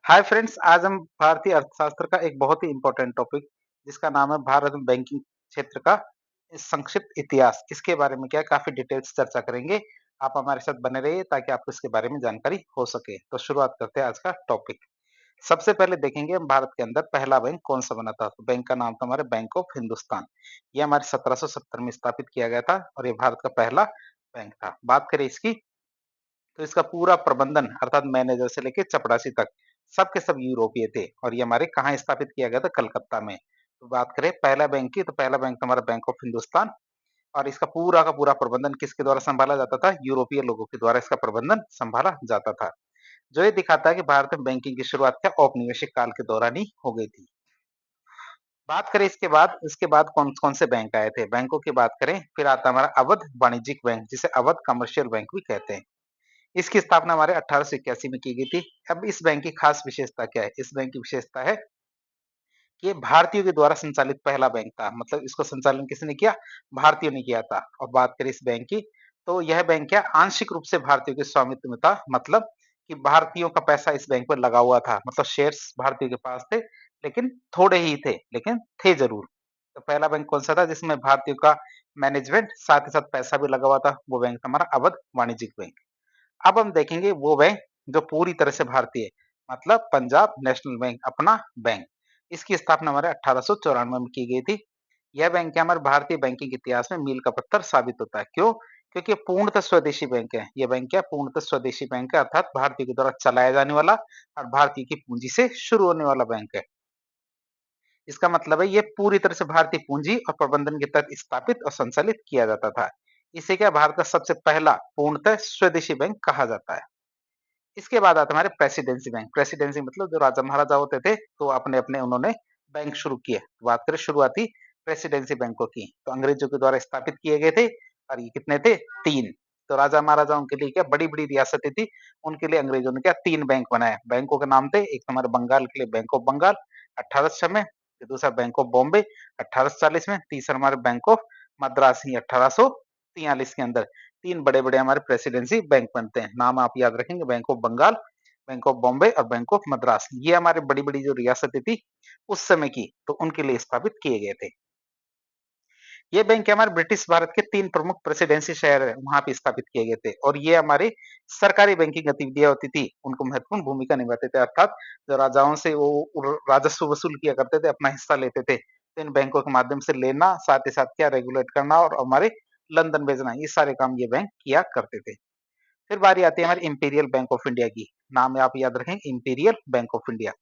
Hi friends, आज हम भारतीय अर्थशास्त्र का एक बहुत ही इम्पोर्टेंट टॉपिक जिसका नाम है भारत में बैंकिंग क्षेत्र का संक्षिप्त इतिहास, इसके बारे में क्या है काफी डिटेल्स चर्चा करेंगे। आप हमारे साथ बने रहिए ताकि आपको इसके बारे में जानकारी हो सके। तो शुरुआत करते हैं आज का टॉपिक। सबसे पहले देखेंगे हम भारत के अंदर पहला बैंक कौन सा बना था। तो बैंक का नाम था हमारे बैंक ऑफ हिंदुस्तान। ये हमारे 1770 में स्थापित किया गया था और ये भारत का पहला बैंक था। बात करें इसकी, तो इसका पूरा प्रबंधन अर्थात मैनेजर से लेके चपरासी तक सब के सब यूरोपीय थे और ये हमारे कहाँ स्थापित किया गया था, कलकत्ता में। तो बात करें पहला बैंक की, तो पहला बैंक हमारा बैंक ऑफ हिंदुस्तान और इसका पूरा का पूरा प्रबंधन किसके द्वारा संभाला जाता था, यूरोपीय लोगों के द्वारा इसका प्रबंधन संभाला जाता था। जो ये दिखाता है कि भारत में बैंकिंग की शुरुआत क्या औपनिवेशिक काल के दौरान ही हो गई थी। बात करें इसके बाद कौन कौन से बैंक आए थे, बैंकों की बात करें, फिर आता हमारा अवध वाणिज्यिक बैंक जिसे अवध कमर्शियल बैंक भी कहते हैं। इसकी स्थापना हमारे 1881 में की गई थी। अब इस बैंक की खास विशेषता क्या है? इस बैंक की विशेषता है कि ये भारतीयों के द्वारा संचालित पहला बैंक था। मतलब इसको संचालन किसने किया? भारतीयों ने किया था। और बात करें इस बैंक की, तो यह बैंक क्या आंशिक रूप से भारतीयों के स्वामित्व में था। मतलब कि भारतीयों का पैसा इस बैंक पर लगा हुआ था। मतलब शेयर्स भारतीयों के पास थे, लेकिन थोड़े ही थे, लेकिन थे जरूर। तो पहला बैंक कौन सा था जिसमें भारतीयों का मैनेजमेंट साथ ही साथ पैसा भी लगा हुआ था? वो बैंक था हमारा अवध वाणिज्यिक बैंक। अब हम देखेंगे वो बैंक जो पूरी तरह से भारतीय है, मतलब पंजाब नेशनल बैंक, अपना बैंक। इसकी स्थापना हमारे 1894 में की गई थी। यह बैंक क्या हमारे भारतीय बैंकिंग इतिहास में मील का पत्थर साबित होता है। क्यों? क्योंकि ये पूर्णतः स्वदेशी बैंक है। ये बैंक क्या पूर्णतः स्वदेशी बैंक है, अर्थात भारतीय के द्वारा चलाया जाने वाला और भारतीय की पूंजी से शुरू होने वाला बैंक है। इसका मतलब है ये पूरी तरह से भारतीय पूंजी और प्रबंधन के तहत स्थापित और संचालित किया जाता था। इसे क्या भारत का सबसे पहला पूर्णतः स्वदेशी बैंक कहा जाता है। इसके बाद आता है हमारे प्रेसिडेंसी बैंक। प्रेसिडेंसी मतलब जो राजा महाराजा होते थे, तो अपने अपने उन्होंने बैंक शुरू किए। तो बात करें शुरुआती प्रेसिडेंसी बैंकों की, तो अंग्रेजों के द्वारा स्थापित किए गए थे और ये कितने थे? तीन। तो राजा महाराजाओं के लिए क्या बड़ी बड़ी रियासतें थी, उनके लिए अंग्रेजों ने क्या तीन बैंक बनाए। बैंकों के नाम थे, एक हमारे बंगाल के लिए बैंक ऑफ बंगाल 1806 में, फिर दूसरा बैंक ऑफ बॉम्बे 1840 में, तीसरा हमारे बैंक ऑफ मद्रास ही 1843 के अंदर। तीन बड़े बड़े हमारे प्रेसिडेंसी बैंक बनते हैं। नाम आप याद रखेंगे, bank of Bengal, bank of Bombay और बैंक ऑफ मद्रास। ये हमारे बड़ी बड़ी जो रियासतें थी उस समय की, तो उनके लिए स्थापित किए गए थे। ये बैंक हमारे ब्रिटिश भारत के तीन प्रमुख प्रेसिडेंसी शहर है वहां पे स्थापित किए गए थे और ये हमारी सरकारी बैंकिंग गतिविधियां होती थी उनको महत्वपूर्ण भूमिका निभाते थे। अर्थात जो राजाओं से वो राजस्व वसूल किया करते थे, अपना हिस्सा लेते थे, तो इन बैंकों के माध्यम से लेना, साथ ही साथ क्या रेगुलेट करना और हमारे लंदन भेजना, ये सारे काम ये बैंक किया करते थे। फिर बारी आती है हमारी इंपीरियल बैंक ऑफ इंडिया की। नाम आप याद रखेंगे, इंपीरियल बैंक ऑफ इंडिया।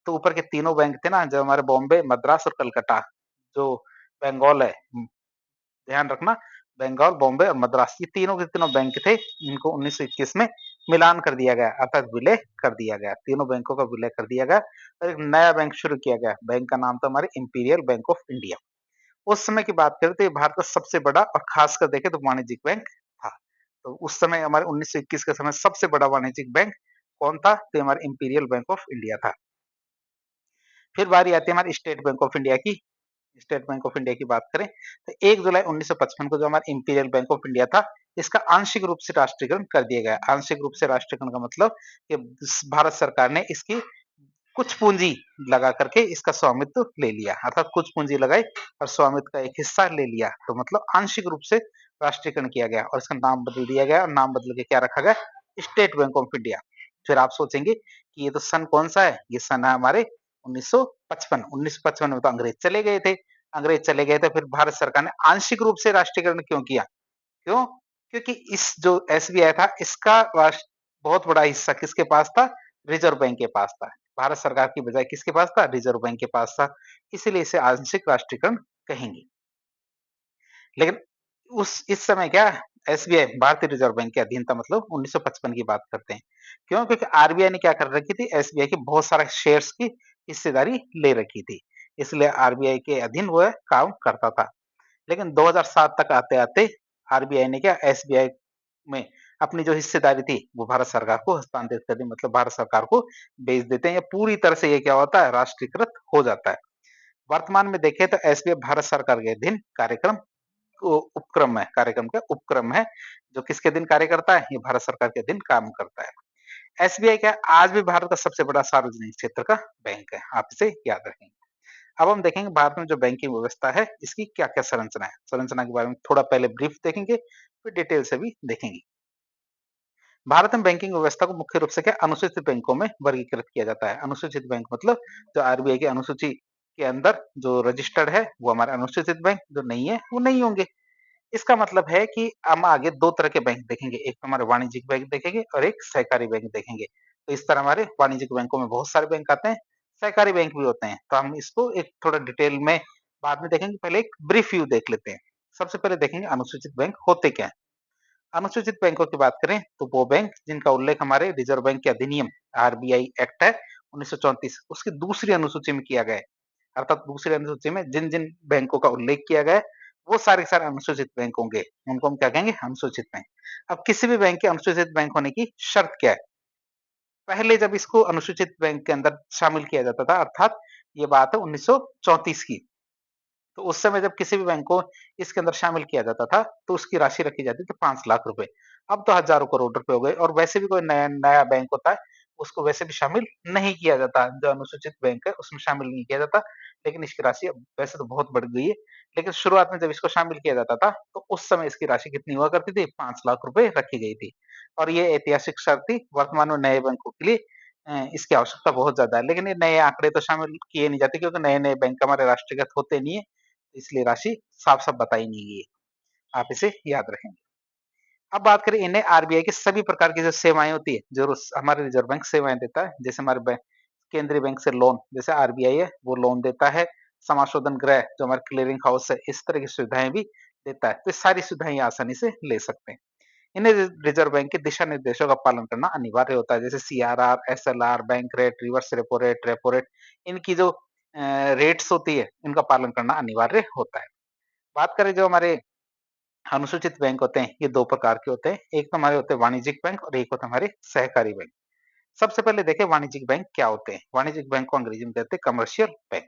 तो ऊपर के तीनों बैंक थे ना, जो हमारे बॉम्बे, मद्रास और कलकत्ता, जो बंगाल है, ध्यान रखना, बंगाल, बॉम्बे और मद्रास, ये तीनों के तीनों बैंक थे। इनको 1921 में मिलान कर दिया गया, अर्थात विलय कर दिया गया। तीनों बैंकों का विलय कर दिया गया और एक नया बैंक शुरू किया गया। बैंक का नाम था हमारे इंपीरियल बैंक ऑफ इंडिया। उस समय की बात करें तो ये भारत का सबसे बड़ा और खासकर देखें तो वाणिज्यिक बैंक था। तो उस समय हमारे 1921 के समय सबसे बड़ा वाणिज्यिक बैंक कौन था? तो हमारे इंपीरियल बैंक ऑफ इंडिया था। फिर बारी आती है हमारी स्टेट बैंक ऑफ इंडिया की। स्टेट बैंक ऑफ इंडिया की बात करें तो 1 जुलाई 1955 को जो हमारा इंपीरियल बैंक ऑफ इंडिया था, इसका आंशिक रूप से राष्ट्रीयकरण कर दिया गया। आंशिक रूप से राष्ट्रीयकरण का मतलब कि भारत सरकार ने इसकी कुछ पूंजी लगा करके इसका स्वामित्व ले लिया, अर्थात कुछ पूंजी लगाई और स्वामित्व का एक हिस्सा ले लिया। तो मतलब आंशिक रूप से राष्ट्रीयकरण किया गया और इसका नाम बदल दिया गया और नाम बदल के क्या रखा गया? State bank of India. फिर आप सोचेंगे कि ये तो सन कौन सा है? ये सन है हमारे 1955। 1955 में तो अंग्रेज चले गए थे। अंग्रेज चले गए थे, फिर भारत सरकार ने आंशिक रूप से राष्ट्रीयकरण क्यों किया? क्यों? क्योंकि इस जो एसबीआई था, इसका बहुत बड़ा हिस्सा किसके पास था? रिजर्व बैंक के पास था। भारत सरकार की बजाय किसके पास था? रिजर्व बैंक के पास था। इसीलिए इसे आंशिक राष्ट्रीयकरण कहेंगे। लेकिन उस इस समय क्या एसबीआई भारतीय रिजर्व बैंक के अधीन था, मतलब 1955 की बात करते हैं। क्यों? क्योंकि आरबीआई ने क्या कर रखी थी? एसबीआई के बहुत सारे शेयर्स की हिस्सेदारी ले रखी थी। इसलिए आरबीआई के अधीन वो काम करता था। लेकिन 2007 तक आते-आते आरबीआई ने क्या एसबीआई में अपनी जो हिस्सेदारी थी वो भारत सरकार को हस्तांतरित कर दी, मतलब भारत सरकार को बेच देते हैं। या पूरी तरह से ये क्या होता है? राष्ट्रीयकृत हो जाता है। वर्तमान में देखें तो एसबीआई भारत सरकार के अधीन कार्यक्रम का उपक्रम है, जो किसके अधीन कार्य करता है? ये भारत सरकार के अधीन काम करता है। एसबीआई क्या है, आज भी भारत का सबसे बड़ा सार्वजनिक क्षेत्र का बैंक है। आप इसे याद रखेंगे। अब हम देखेंगे भारत में जो बैंकिंग व्यवस्था है, इसकी क्या-क्या संरचना है। संरचना के बारे में थोड़ा पहले ब्रीफ देखेंगे, फिर डिटेल से भी देखेंगे। भारत में बैंकिंग व्यवस्था को मुख्य रूप से क्या अनुसूचित बैंकों में वर्गीकृत किया जाता है। अनुसूचित बैंक मतलब जो आरबीआई की अनुसूची के अंदर जो रजिस्टर्ड है, वो हमारे अनुसूचित बैंक, जो नहीं है, वो नहीं होंगे। इसका मतलब है कि हम आगे 2 तरह के बैंक देखेंगे, एक तो हमारे वाणिज्यिक बैंक देखेंगे और एक सहकारी बैंक देखेंगे। तो इस तरह हमारे वाणिज्यिक बैंकों में बहुत सारे बैंक आते हैं, सहकारी बैंक भी होते हैं। तो हम इसको एक थोड़ा डिटेल में बाद में देखेंगे, पहले एक ब्रीफ व्यू देख लेते हैं। सबसे पहले देखेंगे अनुसूचित बैंक होते क्या हैं? अनुसूचित बैंकों की बात करें तो वो बैंक जिनका उल्लेख हमारे रिजर्व बैंक के अधिनियम आरबीआई एक्ट है 1934 उसकी दूसरी अनुसूची में किया गया है। अर्थात दूसरी अनुसूची में जिन जिन बैंकों का उल्लेख किया गया है वो सारे अनुसूचित बैंक होंगे, उनको हम क्या कहेंगे अनुसूचित बैंक। अब किसी भी बैंक के अनुसूचित बैंक होने की शर्त क्या है? पहले जब इसको अनुसूचित बैंक के अंदर शामिल किया जाता था, अर्थात ये बात है 1934 की, तो उस समय जब किसी भी बैंक को इसके अंदर शामिल किया जाता था, तो उसकी राशि रखी जाती थी 5 लाख रुपए। अब तो हज़ारों करोड़ रुपए हो गए और वैसे भी कोई नया नया बैंक होता है, उसको वैसे भी शामिल नहीं किया जाता। जो अनुसूचित बैंक है, उसमें शामिल नहीं किया जाता, लेकिन इसकी राशि अब वैसे तो बहुत बढ़ गई है। लेकिन शुरुआत में जब इसको शामिल किया जाता था, तो उस समय इसकी राशि कितनी हुआ करती थी? 5 लाख रुपए रखी गई थी और ये ऐतिहासिक शर्त थी। वर्तमान में नए बैंकों के लिए इसकी आवश्यकता बहुत ज़्यादा है, लेकिन ये नए आंकड़े तो शामिल किए नहीं जाते क्योंकि नए-नए बैंक हमारे राष्ट्रीयकृत होते नहीं है। इसलिए राशि साफ-साफ बताई नहीं गई है। आप इसे याद रखेंगे। अब बात करें इन्हें आरबीआई की सभी प्रकार की जो सेवाएँ होती है, जो हमारे रिज़र्व बैंक सेवाएँ देता है, जैसे हमारे केंद्रीय बैंक से लोन, जैसे आरबीआई है, वो लोन देता है। समाशोधन गृह जो हमारे क्लीयरिंग हाउस है, इस तरह की सुविधाएँ भी देता है। तो ये सारी सुविधाएँ ये आसानी से ले सकते हैं। इन्हें रिज़र्व बैंक के दिशा निर्देशों का पालन करना अनिवार्य होता है, जैसे CRR, SLR, bank rate, reverse repo rate, इनकी जो रेट्स होती है, इनका पालन करना अनिवार्य होता है। बात करें जो हमारे अनुसूचित बैंक होते हैं, ये 2 प्रकार के होते हैं। एक तो हमारे होते हैं वाणिज्यिक बैंक और एक होता है हमारे सहकारी बैंक। सबसे पहले देखें वाणिज्यिक बैंक क्या होते हैं? वाणिज्यिक बैंक को अंग्रेजी में कहते हैं कमर्शियल बैंक।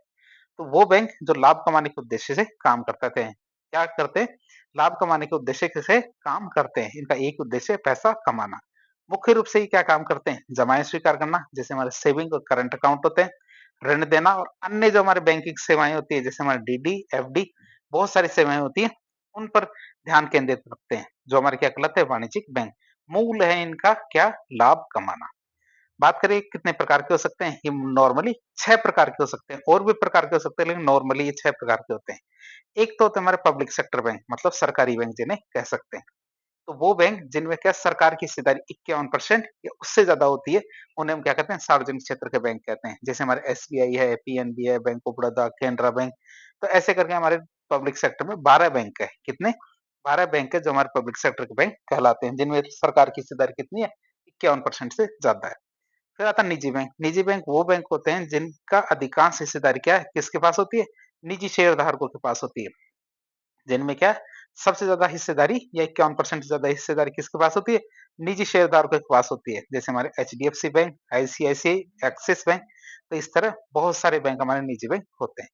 तो वो बैंक जो लाभ कमाने के उद्देश्य से काम करते थे। क्या करते हैं? लाभ कमाने के उद्देश्य से काम करते हैं। इनका एक उद्देश्य है पैसा कमाना। मुख्य रूप से ये क्या काम करते हैं? जमाएँ स्वीकार करना, जैसे हमारे सेविंग और करंट अकाउंट होते हैं, ऋण देना और अन्य जो हमारे बैंकिंग सेवाएँ होती है, जैसे हमारे डीडी, एफडी, बहुत सारी सेवाएँ होती हैं, उन पर ध्यान केंद्रित रखते हैं, जो हमारे क्या कहलाते हैं वाणिज्यिक बैंक। मूल है इनका क्या? लाभ कमाना। बात करें कितने प्रकार के हो सकते हैं? ये नॉर्मली 6 प्रकार के हो सकते हैं, और भी प्रकार के हो सकते हैं, लेकिन नॉर्मली ये 6 प्रकार के होते हैं। एक तो होते हैं हमारे पब्लिक सेक्टर बैंक, मतलब सरकारी बैंक जिन्हें कह सकते हैं। तो वो बैंक जिनमें क्या सरकार की हिस्सेदारी 51% या उससे ज़्यादा होती है, उन्हें हम क्या कहते हैं सार्वजनिक क्षेत्र के बैंक कहते हैं। जैसे हमारे एसबीआई है, पीएनबी है, bank of Baroda, Canara bank. तो ऐसे करके हमारे पब्लिक सेक्टर में 12 बैंक है। कितने? 12 बैंक है जो हमारे पब्लिक सेक्टर के बैंक कहलाते हैं, जिनमें सरकार की हिस्सेदारी कितनी है? 51% से ज़्यादा है। फिर आता है निजी बैंक। निजी बैंक वो बैंक होते हैं जिनका अधिकांश हिस्सेदारी क्या है? किसके पास होती है? निजी शेयरधारकों के पास होती है। जिनमें क्या है, सबसे ज़्यादा हिस्सेदारी या 51% से ज़्यादा हिस्सेदारी किसके पास होती है? निजी शेयरधारकों के पास होती है। जैसे हमारे HDFC bank, ICICI, axis bank. तो इस तरह बहुत सारे बैंक हमारे निजी बैंक होते हैं।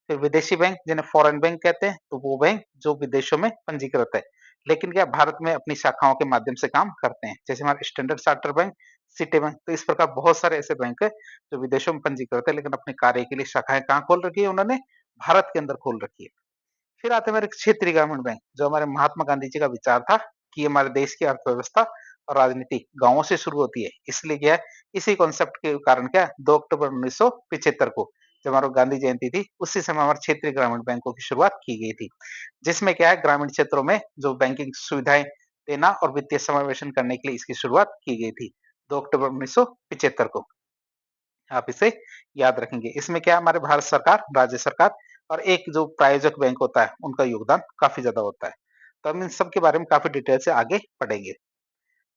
फिर विदेशी बैंक जिन्हें फॉरेन बैंक कहते हैं, तो वो बैंक जो विदेशों में पंजीकृत है, लेकिन क्या भारत में अपनी शाखाओं के माध्यम से काम करते हैं। जैसे हमारे standard chartered bank, city bank. तो इस प्रकार बहुत सारे ऐसे बैंक है जो विदेशों में पंजीकृत है, लेकिन अपने कार्य के लिए शाखाएँ कहाँ खोल रखी है उन्होंने? भारत के अंदर खोल रखी है। फिर आते हैं हमारे क्षेत्रीय ग्रामीण बैंक, जो हमारे महात्मा गांधी जी का विचार था कि हमारे देश की अर्थव्यवस्था और राजनीति गाँवों से शुरू होती है। इसलिए क्या है, इसी कॉन्सेप्ट के कारण क्या 2 अक्टूबर 1975 को जब हमारी गांधी जयंती थी, उसी समय हमारे क्षेत्रीय ग्रामीण बैंकों की शुरुआत की गई थी। जिसमें क्या है ग्रामीण क्षेत्रों में जो बैंकिंग सुविधाएँ देना और वित्तीय समावेशन करने के लिए इसकी शुरुआत की गई थी, 2 अक्टूबर 1975 को। आप इसे याद रखेंगे। इसमें क्या है हमारे भारत सरकार, राज्य सरकार और एक जो प्रायोजक बैंक होता है, उनका योगदान काफ़ी ज़्यादा होता है। तो हम इन सब के बारे में काफ़ी डिटेल से आगे पढ़ेंगे।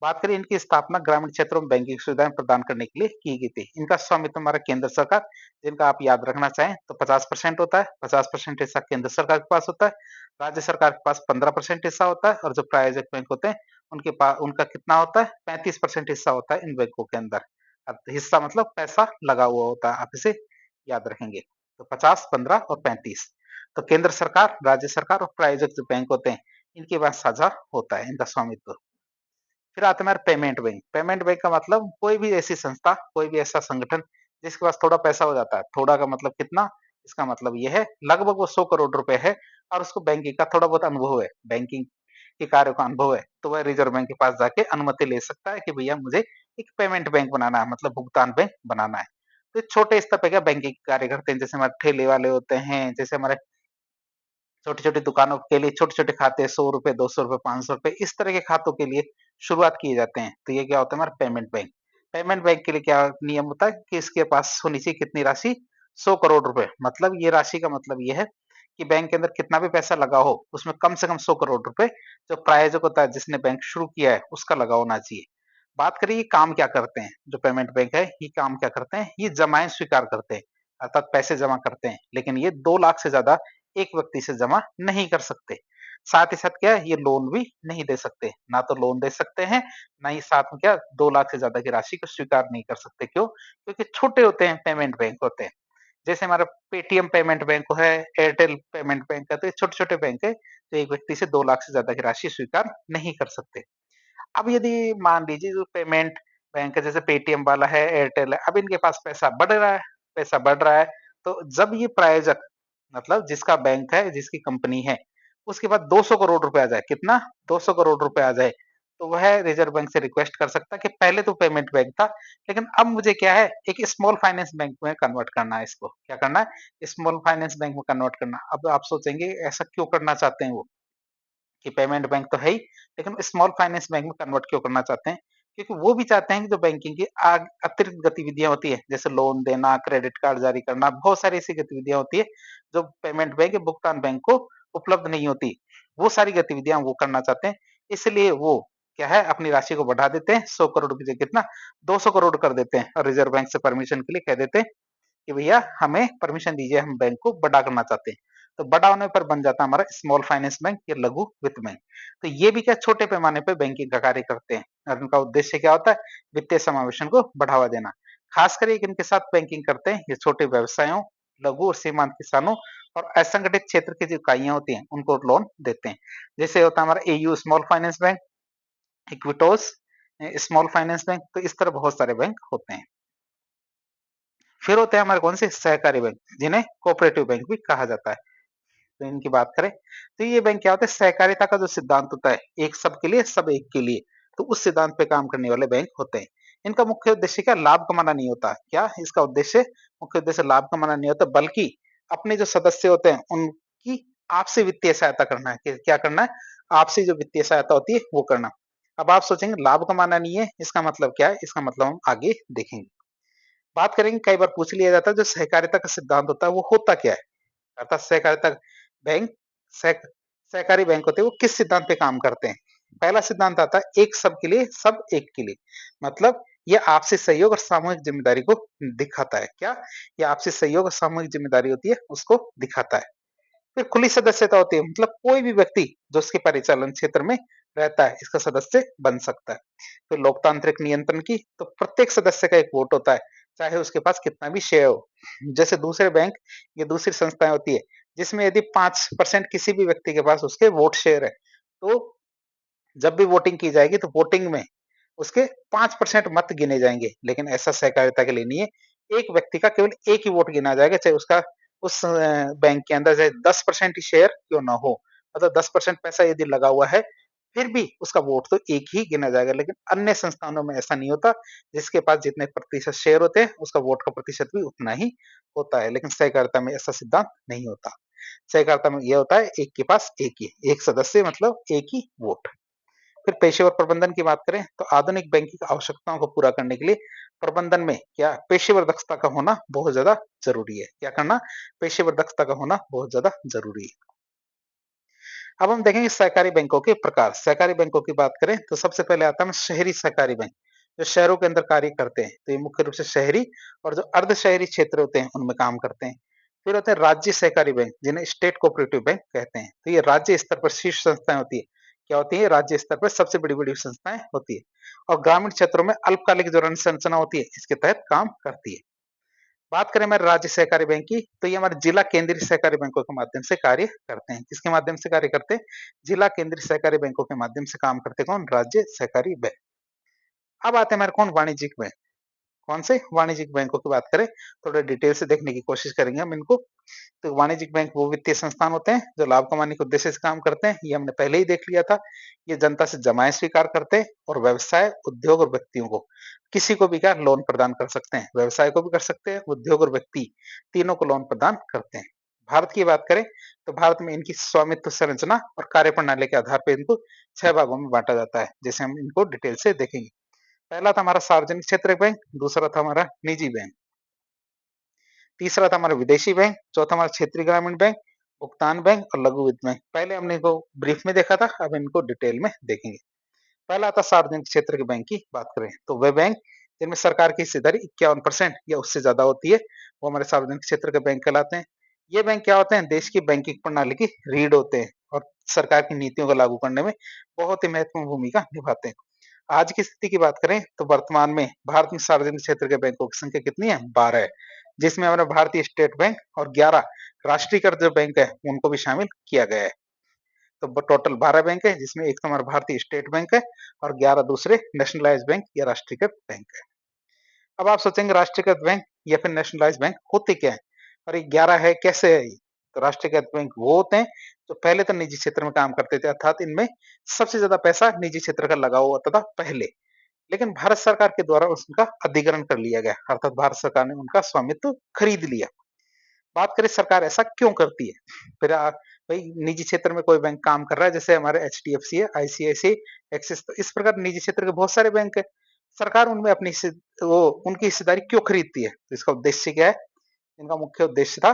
बात करें इनकी स्थापना ग्रामीण क्षेत्रों में बैंकिंग सुविधाएँ प्रदान करने के लिए की गई थी। इनका स्वामित्व हमारा केंद्र सरकार, जिनका आप याद रखना चाहें तो 50% होता है, 50% हिस्सा केंद्र सरकार के पास होता है, राज्य सरकार के पास 15% हिस्सा होता है और जो प्रायोजक बैंक होते हैं, उनका कितना होता है? 35% हिस्सा होता है इन बैंकों के अंदर। अब हिस्सा मतलब पैसा लगा हुआ होता है, आप इसे याद रखेंगे। तो 50, 15 और 35। तो केंद्र सरकार, राज्य सरकार और प्रायोजक जो बैंक होते हैं, इनके पास साझा होता है इनका स्वामित्व। फिर आता है हमारा पेमेंट बैंक। पेमेंट बैंक का मतलब कोई भी ऐसी संस्था, कोई भी ऐसा संगठन जिसके पास थोड़ा पैसा हो जाता है। थोड़ा का मतलब कितना? इसका मतलब ये है लगभग वो 100 करोड़ रुपए है और उसको बैंकिंग का थोड़ा बहुत अनुभव है, बैंकिंग के कार्यों का अनुभव है, तो वह रिजर्व बैंक के पास जाके अनुमति ले सकता है कि भैया मुझे एक पेमेंट बैंक बनाना है, मतलब भुगतान बैंक बनाना है। तो छोटे स्तर पे क्या बैंकिंग कार्य करते हैं, जैसे हमारे ठेले वाले होते हैं, जैसे हमारे छोटी-छोटी दुकानों के लिए छोटे-छोटे खाते, ₹100, ₹200, ₹500 इस तरह के खातों के लिए शुरुआत किए जाते हैं। तो ये क्या होता है हमारा पेमेंट बैंक। पेमेंट बैंक के लिए क्या नियम होता है कि इसके पास होनी चाहिए कितनी राशि? 100 करोड़ रुपए। मतलब ये राशि का मतलब ये है कि बैंक के अंदर कितना भी पैसा लगा हो, उसमें कम से कम 100 करोड़ रुपए जो प्रायोजक होता है, जिसने बैंक शुरू किया है, उसका लगा होना चाहिए। बात करें ये काम क्या करते हैं, जो पेमेंट बैंक है, ये काम क्या करते हैं? ये जमाएँ स्वीकार करते हैं, अर्थात पैसे जमा करते हैं। लेकिन ये 2 लाख से ज़्यादा एक व्यक्ति से जमा नहीं कर सकते। साथ ही साथ क्या है, ये लोन भी नहीं दे सकते। ना तो लोन दे सकते हैं, ना ही साथ में क्या 2 लाख से ज़्यादा की राशि को स्वीकार नहीं कर सकते। क्यों? क्योंकि छोटे होते हैं, पेमेंट बैंक होते हैं। जैसे हमारा पेटीएम पेमेंट बैंक है, एयरटेल पेमेंट बैंक है, तो ये छोटे-छोटे बैंक है, तो एक व्यक्ति से 2 लाख से ज़्यादा की राशि स्वीकार नहीं कर सकते। अब यदि मान लीजिए जो पेमेंट बैंक है, जैसे पेटीएम वाला है, एयरटेल है, अब इनके पास पैसा बढ़ रहा है, तो जब ये प्रायोजक मतलब जिसका बैंक है, जिसकी कंपनी है, उसके पास 200 करोड़ रुपए आ जाए, कितना? 200 करोड़ रुपए आ जाए, तो वह रिज़र्व बैंक से रिक्वेस्ट कर सकता है कि पहले तो पेमेंट बैंक था, लेकिन अब मुझे क्या है, एक स्मॉल फाइनेंस बैंक में कन्वर्ट करना है इसको। क्या करना है? स्मॉल फाइनेंस बैंक में कन्वर्ट करना है। अब आप सोचेंगे ऐसा क्यों करना चाहते हैं वो? कि पेमेंट बैंक तो है ही, लेकिन स्मॉल फाइनेंस बैंक में कन्वर्ट क्यों करना चाहते हैं? क्योंकि वो भी चाहते हैं कि जो बैंकिंग की अतिरिक्त गतिविधियाँ होती है, जैसे लोन देना, क्रेडिट कार्ड जारी करना, बहुत सारी ऐसी गतिविधियाँ होती है, जो पेमेंट बैंक या भुगतान बैंक को उपलब्ध नहीं होती। वो सारी गतिविधियाँ वो करना चाहते हैं, इसलिए वो क्या है, अपनी राशि को बढ़ा देते हैं, 100 करोड़ की जगह कितना 200 करोड़ कर देते हैं और रिज़र्व बैंक से परमिशन के लिए कह देते हैं कि भैया हमें परमिशन दीजिए, हम बैंक को बड़ा करना चाहते हैं। तो बड़ा होने पर बन जाता है हमारा स्मॉल फाइनेंस बैंक या लघु वित्त बैंक। तो ये भी क्या छोटे पैमाने पे बैंकिंग का कार्य करते हैं और उनका उद्देश्य क्या होता है? वित्तीय समावेशन को बढ़ावा देना। खासकर ये किनके साथ बैंकिंग करते हैं? ये छोटे व्यवसायों, लघु और सीमांत किसानों और असंगठित क्षेत्र की जो इकाइयाँ होती हैं, उनको लोन देते हैं। जैसे होता है हमारा AU small finance bank, Iquitos small finance bank, तो इस तरह बहुत सारे बैंक होते हैं। फिर होते हैं हमारे कौन से? सहकारी बैंक, जिन्हें कोऑपरेटिव बैंक भी कहा जाता है। तो इनकी बात करें, तो ये बैंक क्या होता है? सहकारिता का जो सिद्धांत होता है, एक सबके लिए, सब एक के लिए, तो उस सिद्धांत पे काम करने वाले बैंक होते हैं। इनका मुख्य उद्देश्य क्या? लाभ कमाना नहीं होता। क्या इसका उद्देश्य? मुख्य उद्देश्य लाभ कमाना नहीं होता, बल्कि अपने जो सदस्य होते हैं, उनकी आपसी वित्तीय सहायता करना है। क्या करना है? आपसी जो वित्तीय सहायता होती है, वो करना। अब आप सोचेंगे लाभ कमाना नहीं है, इसका मतलब क्या है? इसका मतलब हम आगे देखेंगे। बात करेंगे, कई बार पूछ लिया जाता है जो सहकारिता का सिद्धांत होता है वो होता क्या है? अर्थात सहकारिता बैंक सह सहकारी बैंक होते हैं, वो किस सिद्धांत पे काम करते हैं? पहला सिद्धांत आता है एक सबके लिए, सब एक के लिए। मतलब ये आपसी सहयोग और सामूहिक जिम्मेदारी को दिखाता है। क्या? ये आपसी सहयोग और सामूहिक जिम्मेदारी होती है, उसको दिखाता है। फिर खुली सदस्यता होती है, मतलब कोई भी व्यक्ति जो उसके परिचालन क्षेत्र में रहता है, इसका सदस्य बन सकता है। फिर लोकतांत्रिक नियंत्रण की, तो प्रत्येक सदस्य का एक वोट होता है, चाहे उसके पास कितना भी शेयर हो। जैसे दूसरे बैंक या दूसरी संस्थाएं होती है, जिसमें यदि 5% किसी भी व्यक्ति के पास उसके वोट शेयर है, तो जब भी वोटिंग की जाएगी तो वोटिंग में उसके 5% मत गिने जाएंगे। लेकिन ऐसा सहकारिता के लिए नहीं है, एक व्यक्ति का केवल एक ही वोट गिना जाएगा, चाहे उसका उस बैंक के अंदर चाहे 10% ही शेयर क्यों ना हो। मतलब 10% पैसा यदि लगा हुआ है, फिर भी उसका वोट तो एक ही गिना जाएगा। लेकिन अन्य संस्थानों में ऐसा नहीं होता, जिसके पास जितने प्रतिशत शेयर होते हैं, उसका वोट का प्रतिशत भी उतना ही होता है। लेकिन सहकारिता में ऐसा सिद्धांत नहीं होता। सहकारिता में यह होता है एक के पास एक ही, एक सदस्य मतलब एक ही वोट। फिर पेशेवर प्रबंधन की बात करें, तो आधुनिक बैंकिंग आवश्यकताओं को पूरा करने के लिए प्रबंधन में क्या पेशेवर दक्षता का होना बहुत ज्यादा जरूरी है। क्या करना? पेशेवर दक्षता का होना बहुत ज्यादा जरूरी है। अब हम देखेंगे सहकारी बैंकों के प्रकार। सहकारी बैंकों की बात करें तो सबसे पहले आता है शहरी सहकारी बैंक, जो शहरों के अंदर कार्य करते हैं। तो ये मुख्य रूप से शहरी और जो अर्ध शहरी क्षेत्र होते हैं, उनमें काम करते हैं। फिर होते हैं राज्य सहकारी बैंक, जिन्हें स्टेट कोऑपरेटिव बैंक कहते हैं। तो ये राज्य स्तर पर शीर्ष संस्थाएं होती है। क्या होती है? राज्य स्तर पर सबसे बड़ी बड़ी संस्थाएं होती है और ग्रामीण क्षेत्रों में अल्पकालिक जो ऋण संरचना होती है, इसके तहत काम करती है। बात करें हमारे राज्य सहकारी बैंक की, तो ये हमारे जिला केंद्रीय सहकारी बैंकों के माध्यम से कार्य करते हैं। किसके माध्यम से कार्य करते हैं? जिला केंद्रीय सहकारी बैंकों के माध्यम से काम करते कौन? राज्य सहकारी बैंक। अब आते हैं हमारे कौन वाणिज्यिक बैंक। कौन से वाणिज्यिक बैंकों की बात करें, थोड़े डिटेल से देखने की कोशिश करेंगे हम इनको। तो वाणिज्यिक बैंक वो वित्तीय संस्थान होते हैं जो लाभ कमाने के उद्देश्य से काम करते हैं, ये हमने पहले ही देख लिया था। ये जनता से जमाएं स्वीकार करते हैं और व्यवसाय, उद्योग और व्यक्तियों को, किसी को भी क्या लोन प्रदान कर सकते हैं, व्यवसाय को भी कर सकते हैं, उद्योग और व्यक्ति तीनों को लोन प्रदान करते हैं। भारत की बात करें तो भारत में इनकी स्वामित्व संरचना और कार्य प्रणाली के आधार पर इनको 6 भागों में बांटा जाता है, जैसे हम इनको डिटेल से देखेंगे। पहला था हमारा सार्वजनिक क्षेत्र बैंक, दूसरा था हमारा निजी बैंक, तीसरा था हमारा विदेशी बैंक, चौथा हमारा क्षेत्रीय ग्रामीण बैंक, भुगतान बैंक और लघु वित्त बैंक। पहले हमने इनको ब्रीफ में देखा था, अब इनको डिटेल में देखेंगे। पहला आता सार्वजनिक क्षेत्र के बैंक की बात करें तो वे बैंक जिनमें सरकार की हिस्सेदारी 51% या उससे ज्यादा होती है, वो हमारे सार्वजनिक क्षेत्र के बैंक कहलाते हैं। ये बैंक क्या होते हैं, देश की बैंकिंग प्रणाली की रीढ़ होते हैं और सरकार की नीतियों को लागू करने में बहुत ही महत्वपूर्ण भूमिका निभाते हैं। आज की स्थिति की बात करें तो वर्तमान में भारत में सार्वजनिक क्षेत्र के बैंकों की संख्या कितनी है, 12 है, जिसमें हमारा भारतीय स्टेट बैंक और 11 राष्ट्रीयकृत जो बैंक है उनको भी शामिल किया गया है। तो टोटल 12 बैंक है, जिसमें एक तो हमारा भारतीय स्टेट बैंक है और 11 दूसरे नेशनलाइज बैंक या राष्ट्रीयकृत बैंक है। अब आप सोचेंगे राष्ट्रीयकृत बैंक या फिर नेशनलाइज बैंक होते क्या है और ये 11 है, कैसे है ये? तो राष्ट्रीयकृत बैंक वो होते हैं जो पहले तो निजी क्षेत्र में काम करते थे, अर्थात इनमें सबसे ज्यादा पैसा निजी क्षेत्र का लगा हुआ था पहले, लेकिन भारत सरकार के द्वारा उसका अधिग्रहण कर लिया गया, अर्थात भारत सरकार ने उनका स्वामित्व खरीद लिया। बात करें सरकार ऐसा क्यों करती है, फिर भाई निजी क्षेत्र में कोई बैंक काम कर रहा है, जैसे हमारे एचडीएफसी है, आईसीआईसी, एक्सिस, तो इस प्रकार निजी क्षेत्र के बहुत सारे बैंक है। सरकार उनमें अपनी वो उनकी हिस्सेदारी क्यों खरीदती है, तो इसका उद्देश्य क्या है? इनका मुख्य उद्देश्य था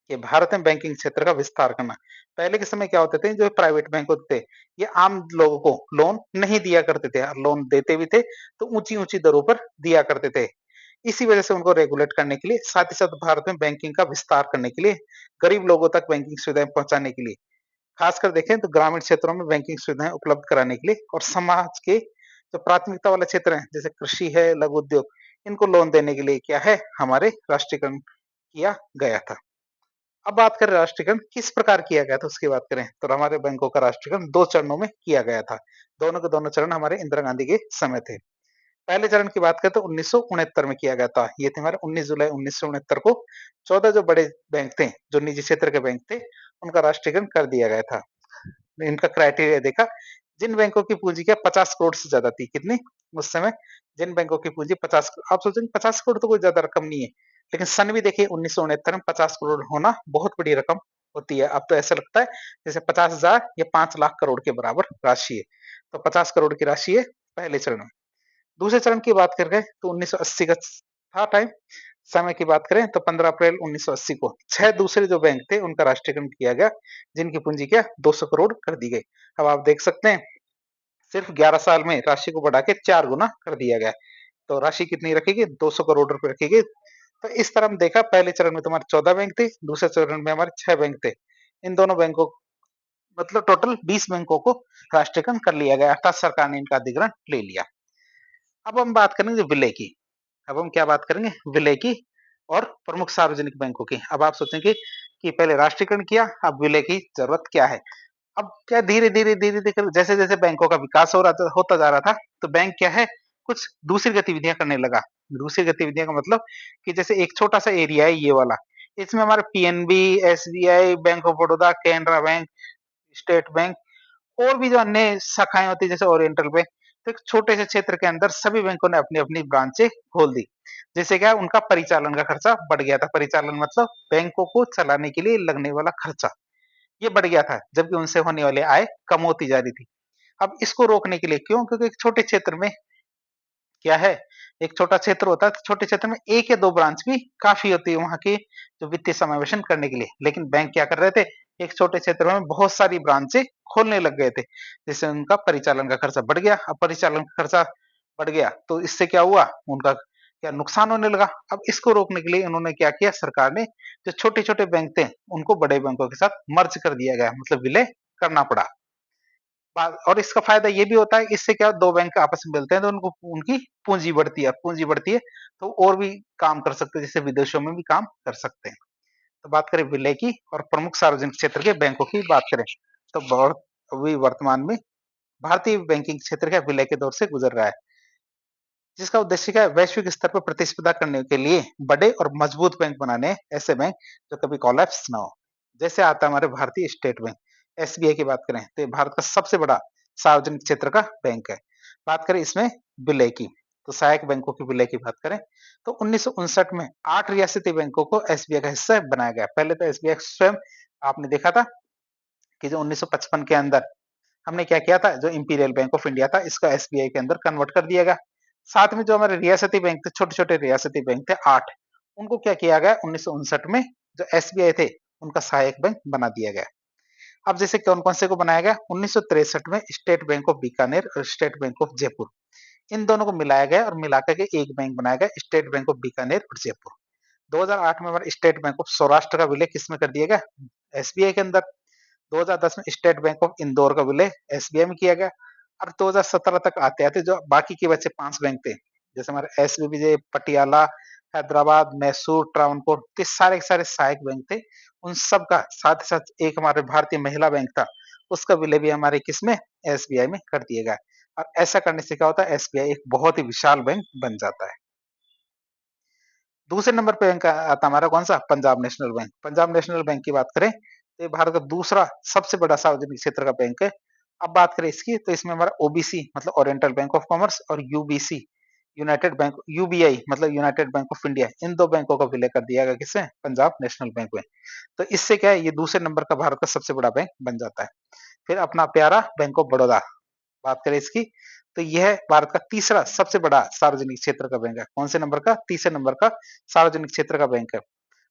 कि भारत में बैंकिंग क्षेत्र का विस्तार करना। पहले के समय क्या होते थे, जो प्राइवेट बैंक होते थे ये आम लोगों को लोन नहीं दिया करते थे, और लोन देते भी थे तो ऊंची ऊंची दरों पर दिया करते थे। इसी वजह से उनको रेगुलेट करने के लिए, साथ ही साथ भारत में बैंकिंग का विस्तार करने के लिए, गरीब लोगों तक बैंकिंग सुविधाएं पहुंचाने के लिए, खासकर देखें तो ग्रामीण क्षेत्रों में बैंकिंग सुविधाएं उपलब्ध कराने के लिए, और समाज के जो प्राथमिकता वाले क्षेत्र हैं जैसे कृषि है, लघु उद्योग, इनको लोन देने के लिए क्या है, हमारे राष्ट्रीयकरण किया गया था। अब बात करें राष्ट्रीयकरण किस प्रकार किया गया था उसकी बात करें तो हमारे बैंकों का राष्ट्रीयकरण 2 चरणों में किया गया था। दोनों के दोनों चरण हमारे इंदिरा गांधी के समय थे। पहले चरण की बात करें तो 1969 में किया गया था। ये थे हमारे 19 जुलाई 1969 को 14 जो बड़े बैंक थे, जो निजी क्षेत्र के बैंक थे, उनका राष्ट्रीयकरण कर दिया गया था। इनका क्राइटेरिया देखा, जिन बैंकों की पूंजी क्या 50 करोड़ से ज्यादा थी, कितनी उस समय, जिन बैंकों की पूंजी 50, आप सोचेंगे 50 करोड़ तो कोई ज्यादा रकम नहीं है, लेकिन सन भी देखिए 1969 में 50 करोड़ होना बहुत बड़ी रकम होती है। अब तो ऐसा लगता है जैसे 50,000 या 5 लाख करोड़ के बराबर राशि है। तो 50 करोड़ की राशि है पहले चरण में। दूसरे चरण की बात कर रहे तो 1980 का था टाइम, समय की बात करें तो 15 अप्रैल 1980 को 6 दूसरे जो बैंक थे उनका राष्ट्रीयकरण किया गया, जिनकी पूंजी क्या 200 करोड़ कर दी गई। अब आप देख सकते हैं सिर्फ 11 साल में राशि को बढ़ा के 4 गुना कर दिया गया। तो राशि कितनी रखेगी, 200 करोड़ रुपए रखेगी। तो इस तरह हम देखा, पहले चरण में तुम्हारे 14 बैंक थे, दूसरे चरण में हमारे 6 बैंक थे। इन दोनों बैंकों, मतलब टोटल 20 बैंकों को राष्ट्रीयकरण कर लिया गया, अर्थात सरकार ने इनका अधिग्रहण ले लिया। अब हम बात करेंगे विलय की। अब हम क्या बात करेंगे, विलय की और प्रमुख सार्वजनिक बैंकों की। अब आप सोचेंगे कि पहले राष्ट्रीयकरण किया, अब विलय की जरूरत क्या है। अब क्या धीरे धीरे धीरे धीरे जैसे जैसे बैंकों का विकास होता जा रहा था, तो बैंक क्या है कुछ दूसरी गतिविधियां करने लगा। दूसरी गतिविधियां का मतलब कि जैसे एक छोटा सा एरिया है ये वाला, इसमें हमारे PNB, SBI, bank of Baroda, Canara bank, state bank और भी जो अन्य शाखाएं होती है जैसे ओरिएंटल बैंक, तो एक छोटे से क्षेत्र के अंदर सभी बैंकों ने अपनी अपनी ब्रांचें खोल दी। जैसे क्या उनका परिचालन का खर्चा बढ़ गया था। परिचालन मतलब बैंकों को चलाने के लिए लगने वाला खर्चा, ये बढ़ गया था, जबकि उनसे होने वाली आय कम होती जा रही थी। अब इसको रोकने के लिए, क्यों, क्योंकि एक छोटे क्षेत्र में क्या है, एक छोटा क्षेत्र होता है, तो छोटे क्षेत्र में 1 या 2 ब्रांच भी काफी होती है वहां की जो वित्तीय समावेशन करने के लिए। लेकिन बैंक क्या कर रहे थे, एक छोटे क्षेत्र में बहुत सारी ब्रांचें खोलने लग गए थे, जिससे उनका परिचालन का खर्चा बढ़ गया। अब परिचालन का खर्चा बढ़ गया तो इससे क्या हुआ, उनका क्या नुकसान होने लगा। अब इसको रोकने के लिए उन्होंने क्या किया, सरकार ने जो छोटे छोटे बैंक थे उनको बड़े बैंकों के साथ मर्ज कर दिया गया, मतलब विलय करना पड़ा। और इसका फायदा ये भी होता है, इससे क्या 2 बैंक आपस में मिलते हैं तो उनको उनकी पूंजी बढ़ती है, पूंजी बढ़ती है तो और भी काम कर सकते हैं, जैसे विदेशों में भी काम कर सकते हैं। तो बात करें विलय की और प्रमुख सार्वजनिक क्षेत्र के बैंकों की बात करें तो बहुत अभी वर्तमान में भारतीय बैंकिंग क्षेत्र का विलय के दौर से गुजर रहा है। जिसका उद्देश्य क्या है? वैश्विक स्तर पर प्रतिस्पर्धा करने के लिए बड़े और मजबूत बैंक बनाने हैं, ऐसे बैंक जो कभी कोलैप्स ना हो। जैसे आता है हमारे भारतीय स्टेट बैंक, एसबीआई की बात करें तो ये भारत का सबसे बड़ा सार्वजनिक क्षेत्र का बैंक है। बात करें इसमें विलय की, तो सहायक बैंकों के विलय की बात करें तो 1959 में 8 रियासती बैंकों को एसबीआई का हिस्सा बनाया गया। पहले तो एसबीआई स्वयं आपने देखा था कि जो 1955 के अंदर हमने क्या किया था, जो इंपीरियल बैंक ऑफ इंडिया था इसका एसबीआई के अंदर कन्वर्ट कर दिया गया। साथ में जो हमारे रियासती बैंक थे, छोटे-छोटे रियासती बैंक थे 8, उनको क्या किया गया 1959 में जो एसबीआई थे उनका सहायक बैंक बना दिया गया। अब जैसे कौन-कौन से को बनाया गया 1963 में स्टेट बैंक ऑफ बीकानेर और स्टेट बैंक ऑफ जयपुर, इन दोनों को मिलाया गया और मिला करके एक बैंक बनाया गया स्टेट बैंक ऑफ बीकानेर और जयपुर। 2008 में हमारा स्टेट बैंक ऑफ सौराष्ट्र का विलय किसमें कर दिया गया, एसबीआई के अंदर। 2010 में स्टेट बैंक ऑफ इंदौर का विलय एसबीआई में किया गया। और 2017 तक आते-आते जो बाकी के बचे 5 बैंक थे, जैसे हमारे एसबीबीजे, पटियाला, हैदराबाद, मैसूर, ट्रावनकोर, तो सारे के सारे सहायक बैंक थे। उन सब का साथ ही साथ एक हमारे भारतीय महिला बैंक था, उसका विलय भी हमारे किसमें, एसबीआई में कर दिया गया। और ऐसा करने से क्या होता है, एसबीआई एक बहुत ही विशाल बैंक बन जाता है। दूसरे नंबर पे बैंक आता हमारा कौन-सा? Punjab national bank. Punjab national bank की बात करें, तो ये भारत का दूसरा सबसे बड़ा सार्वजनिक क्षेत्र का बैंक है। अब बात करें इसकी, तो इसमें हमारा ओबीसी मतलब ओरिएंटल बैंक ऑफ कॉमर्स और यूबीसी यूनाइटेड बैंक, यूबीआई मतलब यूनाइटेड बैंक ऑफ इंडिया, इन 2 बैंकों का विलय कर दिया गया किसमें? पंजाब नेशनल बैंक में। तो इससे क्या है, ये दूसरे नंबर का भारत का सबसे बड़ा बैंक बन जाता है। फिर अपना प्यारा बैंक ऑफ बड़ौदा, बात करें इसकी, तो यह भारत का तीसरा सबसे बड़ा सार्वजनिक क्षेत्र का बैंक है। कौन से नंबर का? तीसरे नंबर का सार्वजनिक क्षेत्र का बैंक है।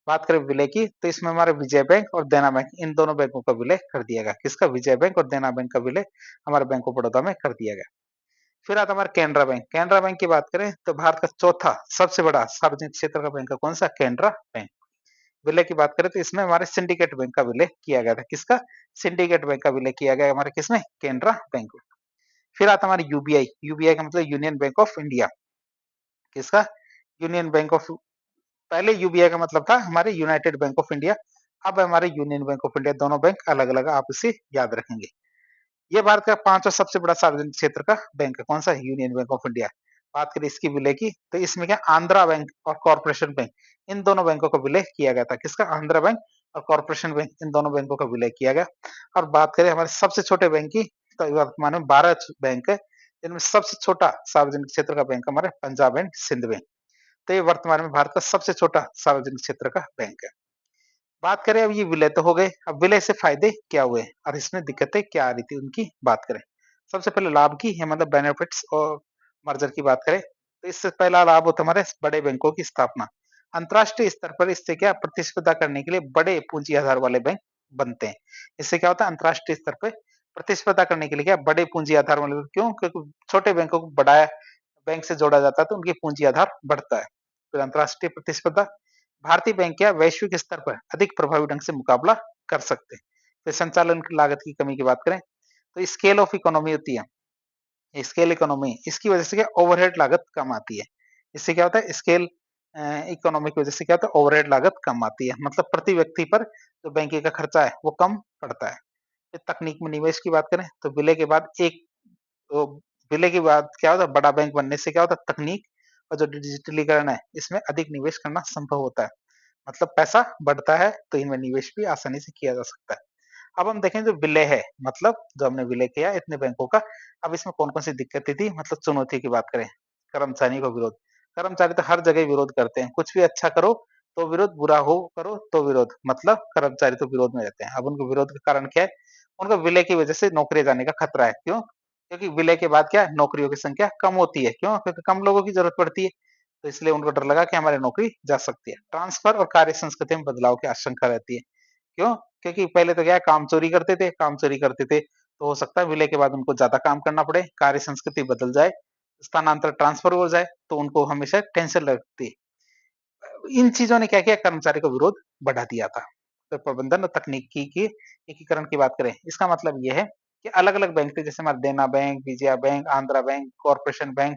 बात करें विलय की, तो इसमें हमारे विजय बैंक और देना बैंक, इन दोनों बैंकों का विलय कर दिया गया। किसका? विजय बैंक और देना बैंक का विलय हमारे बैंक ऑफ बड़ौदा में कर दिया गया। फिर आता है हमारा कैनरा बैंक। कैनरा बैंक की बात करें तो भारत का चौथा सबसे बड़ा सार्वजनिक क्षेत्र का बैंक है। कौन सा? कैनरा बैंक। विलय की बात करें तो इसमें हमारे सिंडिकेट बैंक का विलय किया गया था। किसका? सिंडिकेट बैंक का विलय किया गया हमारे किसमें? कैनरा बैंक में। फिर आता है हमारी यूबीआई। यूबीआई का मतलब यूनियन बैंक ऑफ इंडिया। किसका? यूनियन बैंक ऑफ, पहले यूबीआई का मतलब था हमारे यूनाइटेड बैंक ऑफ इंडिया, अब हमारे यूनियन बैंक ऑफ इंडिया, दोनों बैंक अलग-अलग, आप इसे याद रखेंगे। ये भारत का 5वां सबसे बड़ा सार्वजनिक क्षेत्र का बैंक है। कौन-सा? Union bank of India. बात करें इसकी विलय की, तो इसमें क्या आंध्रा बैंक और कॉर्पोरेशन बैंक, इन दोनों बैंकों का विलय किया गया था। किसका? आंध्रा बैंक और कॉर्पोरेशन बैंक, इन दोनों बैंकों का विलय किया गया। और बात करें हमारे सबसे छोटे बैंक की, तो वर्तमान में 12 बैंक है, इनमें सबसे छोटा सार्वजनिक क्षेत्र का बैंक हमारा पंजाब एंड सिंध बैंक। तो ये वर्तमान में भारत का सबसे छोटा सार्वजनिक क्षेत्र का बैंक है। बात करें अब ये विलय तो हो गए, अब विलय से फायदे क्या हुए और इसमें दिक्कतें क्या आ रही थी उनकी बात करें। सबसे पहले लाभ की या मतलब बेनिफिट्स और मर्जर की बात करें, तो इससे पहला लाभ होता है हमारे बड़े बैंकों की स्थापना। अंतरराष्ट्रीय स्तर पर इससे क्या प्रतिस्पर्धा करने के लिए बड़े पूंजी आधार वाले बैंक बनते हैं। इससे क्या होता है अंतरराष्ट्रीय स्तर पर प्रतिस्पर्धा करने के लिए क्या बड़े पूंजी आधार वाले, क्यों? क्योंकि छोटे बैंकों को बड़ा बैंक से जोड़ा जाता है तो उनकी पूंजी आधार बढ़ता है। फिर अंतरराष्ट्रीय प्रतिस्पर्धा, भारतीय बैंक क्या वैश्विक स्तर पर अधिक प्रभावी ढंग से मुकाबला कर सकते हैं। फिर संचालन की लागत की कमी की बात करें तो स्केल ऑफ इकोनॉमी होती है, स्केल इकोनॉमी, इसकी वजह से क्या ओवरहेड लागत कम आती है। इससे क्या होता है स्केल इकोनॉमी की वजह से क्या होता है ओवरहेड लागत कम आती है, मतलब प्रति व्यक्ति पर जो बैंकिंग का खर्चा है वो कम पड़ता है। फिर तकनीक में निवेश की बात करें तो विलय के बाद एक, तो विलय के बाद क्या होता है बड़ा बैंक बनने से क्या होता है तकनीक और जो डिजिटलीकरण है इसमें अधिक निवेश करना संभव होता है। मतलब पैसा बढ़ता है तो इनमें निवेश भी आसानी से किया जा सकता है। अब हम देखें जो विलय है, मतलब जो हमने विलय किया इतने बैंकों का, अब इसमें कौन-कौन सी दिक्कतें थी, मतलब चुनौती की बात करें, कर्मचारियों का विरोध। कर्मचारी तो हर जगह विरोध करते हैं, कुछ भी अच्छा करो तो विरोध, बुरा हो करो तो विरोध, मतलब कर्मचारी तो विरोध में रहते हैं। अब उनके विरोध का कारण क्या है? उनका विलय की वजह से नौकरी जाने का खतरा है। क्यों? क्योंकि विलय के बाद क्या है नौकरियों की संख्या कम होती है। क्यों? क्योंकि कम लोगों की जरूरत पड़ती है। तो इसलिए उनको डर लगा कि हमारी नौकरी जा सकती है। ट्रांसफर और कार्य संस्कृति में बदलाव की आशंका रहती है। क्यों? क्योंकि पहले तो क्या है काम चोरी करते थे, काम चोरी करते थे, तो हो सकता है विलय के बाद उनको ज़्यादा काम करना पड़े, कार्य संस्कृति बदल जाए, स्थानांतरण ट्रांसफर हो जाए, तो उनको हमेशा टेंशन लगती है। इन चीज़ों ने क्या किया कर्मचारी का विरोध बढ़ा दिया था। तो प्रबंधन और तकनीकी की एकीकरण की बात करें, इसका मतलब ये है कि अलग-अलग बैंक थे जैसे हमारा देना bank, Vijaya bank, Andhra bank, corporation bank,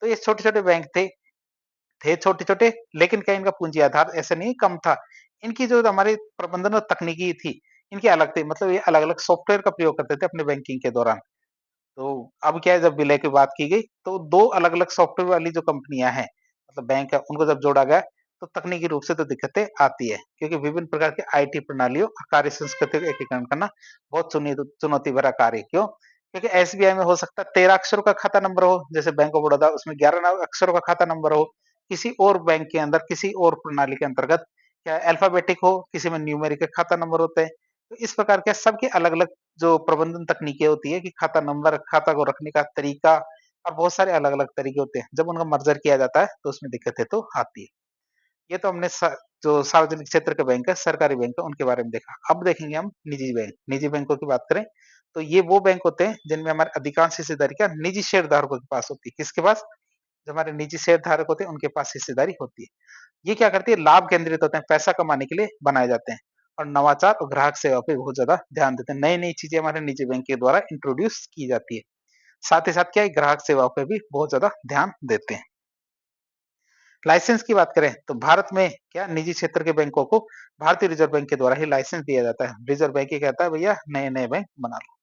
तो ये छोटे-छोटे बैंक थे छोटे-छोटे, लेकिन क्या इनका पूंजी आधार ऐसा नहीं कम था। इनकी जो हमारी प्रबंधन और तकनीकी थी, इनकी अलग थी, मतलब ये अलग-अलग सॉफ्टवेयर का प्रयोग करते थे अपने बैंकिंग के दौरान। तो अब क्या है जब विलय की बात की गई तो 2 अलग-अलग सॉफ्टवेयर वाली जो कंपनियाँ हैं, मतलब बैंक है उनको जब जोड़ा गया तो तकनीकी रूप से तो दिक्कतें आती है क्योंकि विभिन्न प्रकार की आईटी प्रणालियों और कार्य संस्कृति का एकीकरण करना बहुत चुनौती भरा कार्य है। क्यों? क्योंकि एसबीआई में हो सकता है 13 अक्षरों का खाता नंबर हो, जैसे बैंक ऑफ बड़ौदा उसमें 11 अक्षरों का खाता नंबर हो, किसी और बैंक के अंदर किसी और प्रणाली के अंतर्गत क्या अल्फाबेटिक हो, किसी में न्यूमेरिक खाता नंबर होते हैं। तो इस प्रकार के सबके अलग-अलग जो प्रबंधन तकनीकें होती है कि खाता नंबर, खाता को रखने का तरीका और बहुत सारे अलग-अलग तरीके होते हैं। जब उनका मर्जर किया जाता है तो उसमें दिक्कतें तो आती है। ये तो हमने जो सार्वजनिक क्षेत्र के बैंक है, सरकारी बैंक है, उनके बारे में देखा। अब देखेंगे हम निजी बैंक। निजी बैंकों की बात करें तो ये वो बैंक होते हैं जिनमें हमारे अधिकांश हिस्सेदारी क्या निजी शेयरधारकों के पास होती है। किसके पास? जो हमारे निजी शेयरधारक होते हैं उनके पास हिस्सेदारी होती है। ये क्या करती है? लाभ केंद्रित होते हैं, पैसा कमाने के लिए बनाए जाते हैं और नवाचार और ग्राहक सेवा पे बहुत ज्यादा ध्यान देते हैं। नई-नई चीजें हमारे निजी बैंक के द्वारा इंट्रोड्यूस की जाती है। साथ ही साथ क्या है ग्राहक सेवाओं पे भी बहुत ज्यादा ध्यान देते हैं। लाइसेंस की बात करें तो भारत में क्या निजी क्षेत्र के बैंकों को भारतीय रिजर्व बैंक के द्वारा ही लाइसेंस दिया जाता है। रिजर्व बैंक ही कहता है भैया नए-नए बैंक बना लो।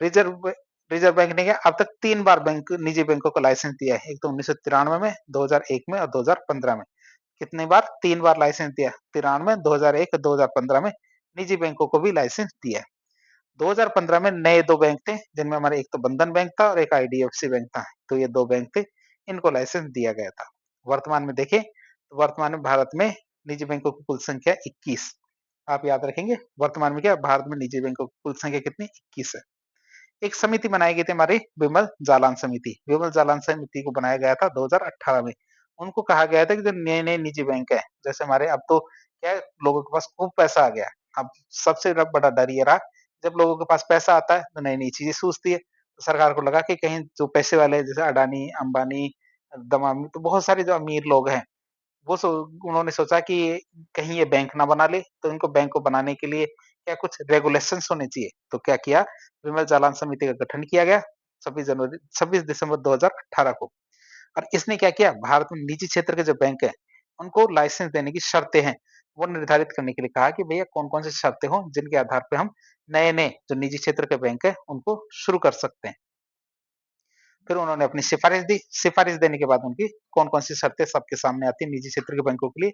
रिजर्व रिजर्व बैंक ने क्या अब तक 3 बार बैंक निजी बैंकों को लाइसेंस दिया है। एक तो 1993 में, 2001 में और 2015 में। कितनी बार? 3 बार लाइसेंस दिया। 93, 2001, 2015 में निजी बैंकों को भी लाइसेंस दिया है। 2015 में नए 2 बैंक थे, जिनमें हमारे एक तो बंधन बैंक था और एक आईडीएफसी बैंक था। तो ये 2 बैंक थे, इनको लाइसेंस दिया गया था। वर्तमान में देखें, तो वर्तमान में भारत में निजी बैंकों की कुल संख्या 21। आप याद रखेंगे, वर्तमान में क्या भारत में निजी बैंकों की कुल संख्या कितनी? 21 है। एक समिति बनाई गई थी हमारी विमल जालान समिति। विमल जालान समिति को बनाया गया था 2018 में। उनको कहा गया था कि जो नए-नए निजी बैंक है, जैसे हमारे अब तो क्या है लोगों के पास खूब पैसा आ गया। अब सबसे बड़ा डर ये रहा, जब लोगों के पास पैसा आता है तो नई-नई चीजें सूझती है। तो सरकार को लगा कि कहीं जो पैसे वाले हैं जैसे अडानी, अंबानी, दमामी तो बहुत सारे जो अमीर लोग हैं वो सो उन्होंने सोचा कि कहीं ये बैंक ना बना ले, तो इनको बैंक को बनाने के लिए क्या कुछ रेगुलेशंस होने चाहिए। तो क्या किया, विमल जालान समिति का गठन किया गया 26 दिसंबर 2018 को। और इसने क्या किया, भारत में निजी क्षेत्र के जो बैंक है, उनको लाइसेंस देने की शर्तें हैं, वो निर्धारित करने के लिए कहा कि भैया कौन-कौन सी शर्तें हों, जिनके आधार पे हम नए-नए जो निजी क्षेत्र के बैंक है, उनको शुरू कर सकते हैं। फिर उन्होंने अपनी सिफ़ारिश दी, सिफ़ारिश देने के बाद उनकी कौन-कौन सी शर्तें सबके सामने आती है निजी क्षेत्र के बैंकों के लिए।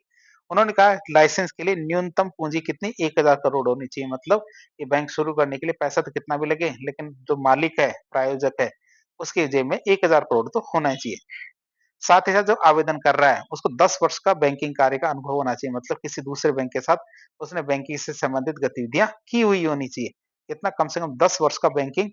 उन्होंने कहा लाइसेंस के लिए न्यूनतम पूँजी कितनी 1000 करोड़ होनी चाहिए मतलब ये बैंक शुरू करने के लिए पैसा तो कितना भी लगे, लेकिन जो मालिक है, प्रायोजक है, उसकी जेब में 1000 करोड़ तो होना ही चाहिए। साथ ही साथ जो आवेदन कर रहा है, उसको 10 वर्ष का बैंकिंग कार्य का अनुभव होना चाहिए मतलब किसी दूसरे बैंक के साथ उसने बैंकिंग से संबंधित गतिविधियाँ की हुई होनी चाहिए। कितना कम से कम 10 वर्ष का बैंकिंग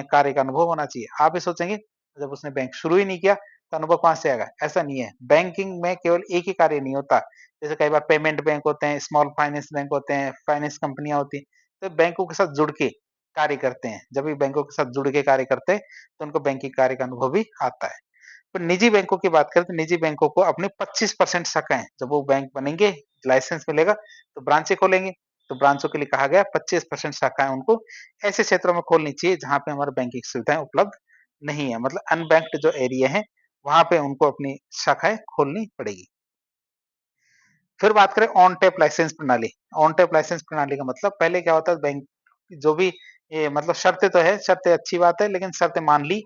कार्य का अनुभव होना चाहिए। आप ये सोचेंगे जब उसने बैंक शुरू ही नहीं किया, तो अनुभव कहाँ से आएगा? ऐसा नहीं है। बैंकिंग में केवल एक ही कार्य नहीं होता। जैसे कई बार पेमेंट बैंक होते हैं, स्मॉल फाइनेंस बैंक होते हैं, फाइनेंस कंपनियाँ होती हैं, तो बैंकों के साथ जुड़ के कार्य करते हैं। जब भी बैंकों के साथ जुड़ के कार्य करते हैं, तो उनको बैंकिंग कार्य का अनुभव भी आता है। तो निजी बैंकों की बात करें तो निजी बैंकों को अपने 25% शाखाएँ जब वो बैंक बनेंगे, लाइसेंस मिलेगा तो ब्रांचें खोलेंगे। तो ब्रांचों के लिए कहा गया 25% शाखाएँ उनको ऐसे क्षेत्रों में खोलनी चाहिए जहाँ पे हमारी बैंकिंग सुविधाएँ उपलब्ध नहीं है। मतलब अनबैंक्ड जो एरिया है, वहाँ पे उनको अपनी शाखाएँ खोलनी पड़ेगी। फिर बात करें ऑन टैप लाइसेंस प्रणाली। ऑन टैप लाइसेंस प्रणाली का मतलब पहले क्या होता है बैंक जो भी ये मतलब शर्तें तो है, शर्तें अच्छी बात है लेकिन शर्तें मान ली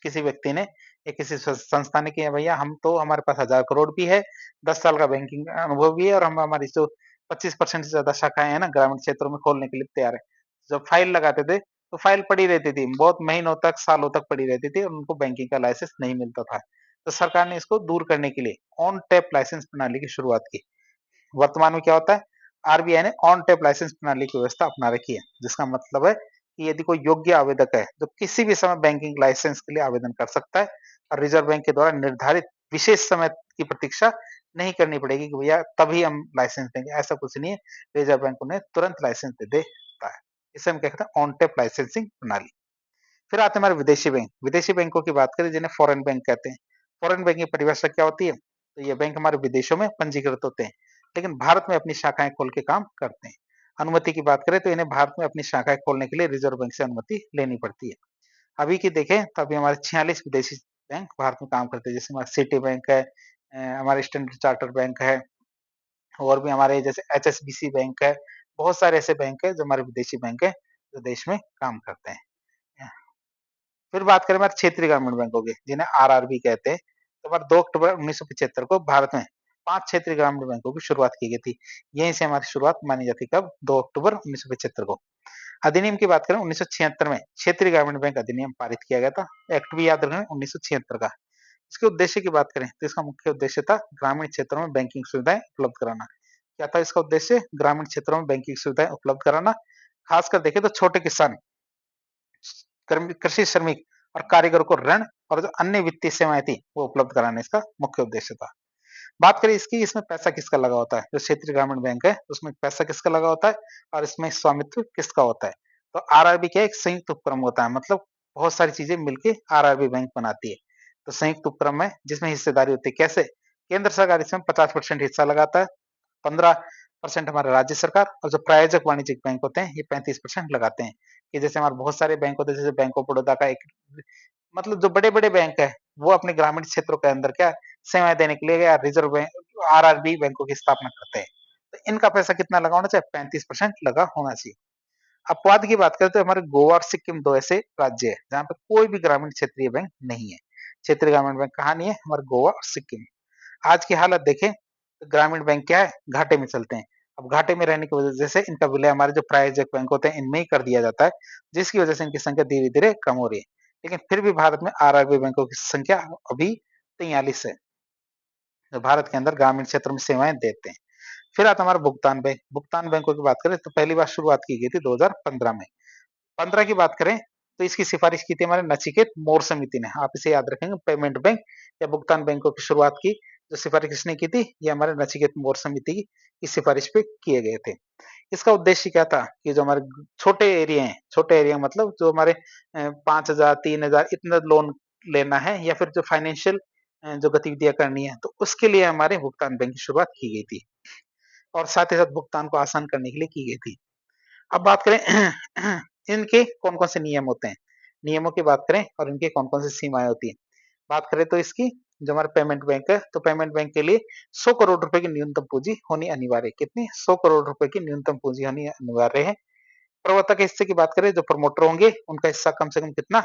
किसी व्यक्ति ने या किसी संस्था ने कि भैया हम तो हमारे पास 1000 करोड़ भी है, 10 साल का बैंकिंग अनुभव भी है और हम हमारी जो 25% से ज़्यादा शाखाएँ हैं ना ग्रामीण क्षेत्रों में खोलने के लिए तैयार है। जब फाइल लगाते थे, तो फाइल पड़ी रहती थी, बहुत महीनों तक, सालों तक पड़ी रहती थी और उनको बैंकिंग का लाइसेंस नहीं मिलता था। तो सरकार ने इसको दूर करने के लिए ऑन टैप लाइसेंस प्रणाली की शुरुआत की। वर्तमान में क्या होता है आरबीआई ने ऑन टेप लाइसेंस प्रणाली की व्यवस्था अपना रखी है जिसका मतलब है कि यदि कोई योग्य आवेदक है तो किसी भी समय बैंकिंग लाइसेंस के लिए आवेदन कर सकता है और रिजर्व बैंक के द्वारा निर्धारित विशेष समय की प्रतीक्षा नहीं करनी पड़ेगी कि भैया तभी हम लाइसेंस देंगे ऐसा कुछ नहीं है। रिजर्व बैंक उन्हें तुरंत लाइसेंस दे देता है। इसे हम क्या कहते हैं ऑन टेप लाइसेंसिंग प्रणाली। फिर आते हैं हमारे विदेशी बैंक। विदेशी बैंकों की बात करें जिन्हें फॉरेन बैंक कहते हैं। फॉरेन बैंक की परिभाषा क्या होती है? तो ये बैंक हमारे विदेशों में पंजीकृत होते हैं, लेकिन भारत में अपनी शाखाएँ खोल के काम करते हैं। अनुमति की बात करें तो इन्हें भारत में अपनी शाखाएँ खोलने के लिए रिज़र्व बैंक से अनुमति लेनी पड़ती है। अभी की देखें तो अभी हमारे 46 विदेशी बैंक भारत में काम करते हैं, जैसे हमारा सिटी बैंक है, हमारे स्टैंडर्ड चार्टर्ड बैंक है और भी हमारे जैसे एचएसबीसी बैंक है। बहुत सारे ऐसे बैंक हैं जो हमारे विदेशी बैंक हैं, जो देश में काम करते हैं। फिर बात करें हमारे क्षेत्रीय ग्रामीण बैंकों की, जिन्हें आरआरबी कहते हैं, तो हमारे 2 अक्टूबर 1975 को भारत में 5 क्षेत्रीय ग्रामीण बैंकों की शुरुआत की गई थी। यहीं से हमारी शुरुआत मानी जाती है, कब? 2 अक्टूबर 1975 को। अधिनियम की बात करें 1976 में क्षेत्रीय ग्रामीण बैंक अधिनियम पारित किया गया था। एक्ट भी याद रखें 1976 का। इसके उद्देश्य की बात करें तो इसका मुख्य उद्देश्य था ग्रामीण क्षेत्रों में बैंकिंग सुविधाएं उपलब्ध कराना। क्या था इसका उद्देश्य? ग्रामीण क्षेत्रों में बैंकिंग सुविधाएं उपलब्ध कराना। खासकर देखें तो छोटे किसान, कृषि श्रमिक और कारीगरों को ऋण और जो अन्य वित्तीय सेवाएं थी वो उपलब्ध कराना इसका मुख्य उद्देश्य था। बात करें इसकी, इसमें पैसा किसका लगा होता है? जो क्षेत्रीय ग्रामीण बैंक है उसमें पैसा किसका लगा होता है और इसमें स्वामित्व किसका होता है? तो आरआरबी क्या, एक संयुक्त उपक्रम होता है, मतलब बहुत सारी चीजें मिलके आरआरबी बैंक बनाती है। तो संयुक्त उपक्रम है जिसमें हिस्सेदारी होती है। कैसे? केंद्र सरकार इसमें 50% हिस्सा लगाता है, 15% हमारे राज्य सरकार, और जो प्रायोजक वाणिज्यिक बैंक होते हैं ये 35% लगाते हैं। कि जैसे हमारे बहुत सारे बैंक होते हैं, जैसे बैंक ऑफ बड़ौदा का एक, मतलब जो बड़े बड़े बैंक है वो अपने ग्रामीण क्षेत्रों के अंदर क्या सेवाएं देने के लिए या रिजर्व बैंक आरआरबी बैंकों की स्थापना करते हैं। तो इनका पैसा कितना लगा होना चाहिए? 35% लगा होना चाहिए। अपवाद की बात करें तो हमारे गोवा और सिक्किम 2 ऐसे राज्य है जहाँ पे कोई भी ग्रामीण क्षेत्रीय बैंक नहीं है। क्षेत्रीय ग्रामीण बैंक कहाँ नहीं है? हमारे गोवा और सिक्किम। आज की हालत देखें तो ग्रामीण बैंक क्या है? घाटे में चलते हैं। अब घाटे में रहने की वजह से इनका विलय हमारे जो प्रायोजक बैंक होते हैं इनमें ही कर दिया जाता है, जिसकी वजह से इनकी संख्या धीरे धीरे कम हो रही है। लेकिन फिर भी भारत में आरआरबी बैंकों की संख्या अभी 43 है, जो भारत के अंदर ग्रामीण क्षेत्र में सेवाएं देते हैं। फिर आता हमारा भुगतान बैंक। भुगतान बैंकों की बात करें तो पहली बार शुरुआत की गई थी 2015 में। 15 की बात करें तो इसकी सिफारिश की थी हमारे नचिकेत मौर्य समिति ने। आप इसे याद रखेंगे, पेमेंट बैंक या भुगतान बैंकों की शुरुआत की जो सिफारिश किसने की थी? ये हमारे नचिकेत मौर्य समिति की सिफारिश पे किए गए थे। इसका उद्देश्य क्या था कि जो हमारे छोटे एरिया हैं, छोटे एरिया मतलब जो हमारे 5,000 3,000 इतना लोन लेना है या फिर जो फाइनेंशियल जो गतिविधियां करनी है, तो उसके लिए हमारे भुगतान बैंक की शुरुआत की गई थी और साथ ही साथ भुगतान को आसान करने के लिए की गई थी। अब बात करें इनके कौन-कौन से नियम होते हैं? नियमों की बात करें और इनकी कौन-कौन सी सीमाएँ होती हैं। बात करें तो इसकी, जो हमारा पेमेंट बैंक है, तो पेमेंट बैंक के लिए 100 करोड़ रुपए की न्यूनतम पूँजी होनी अनिवार्य है। कितनी? 100 करोड़ रुपए की न्यूनतम पूँजी होनी अनिवार्य है। प्रवर्तक के हिस्से की बात करें, जो प्रमोटर होंगे, उनका हिस्सा कम से कम कितना?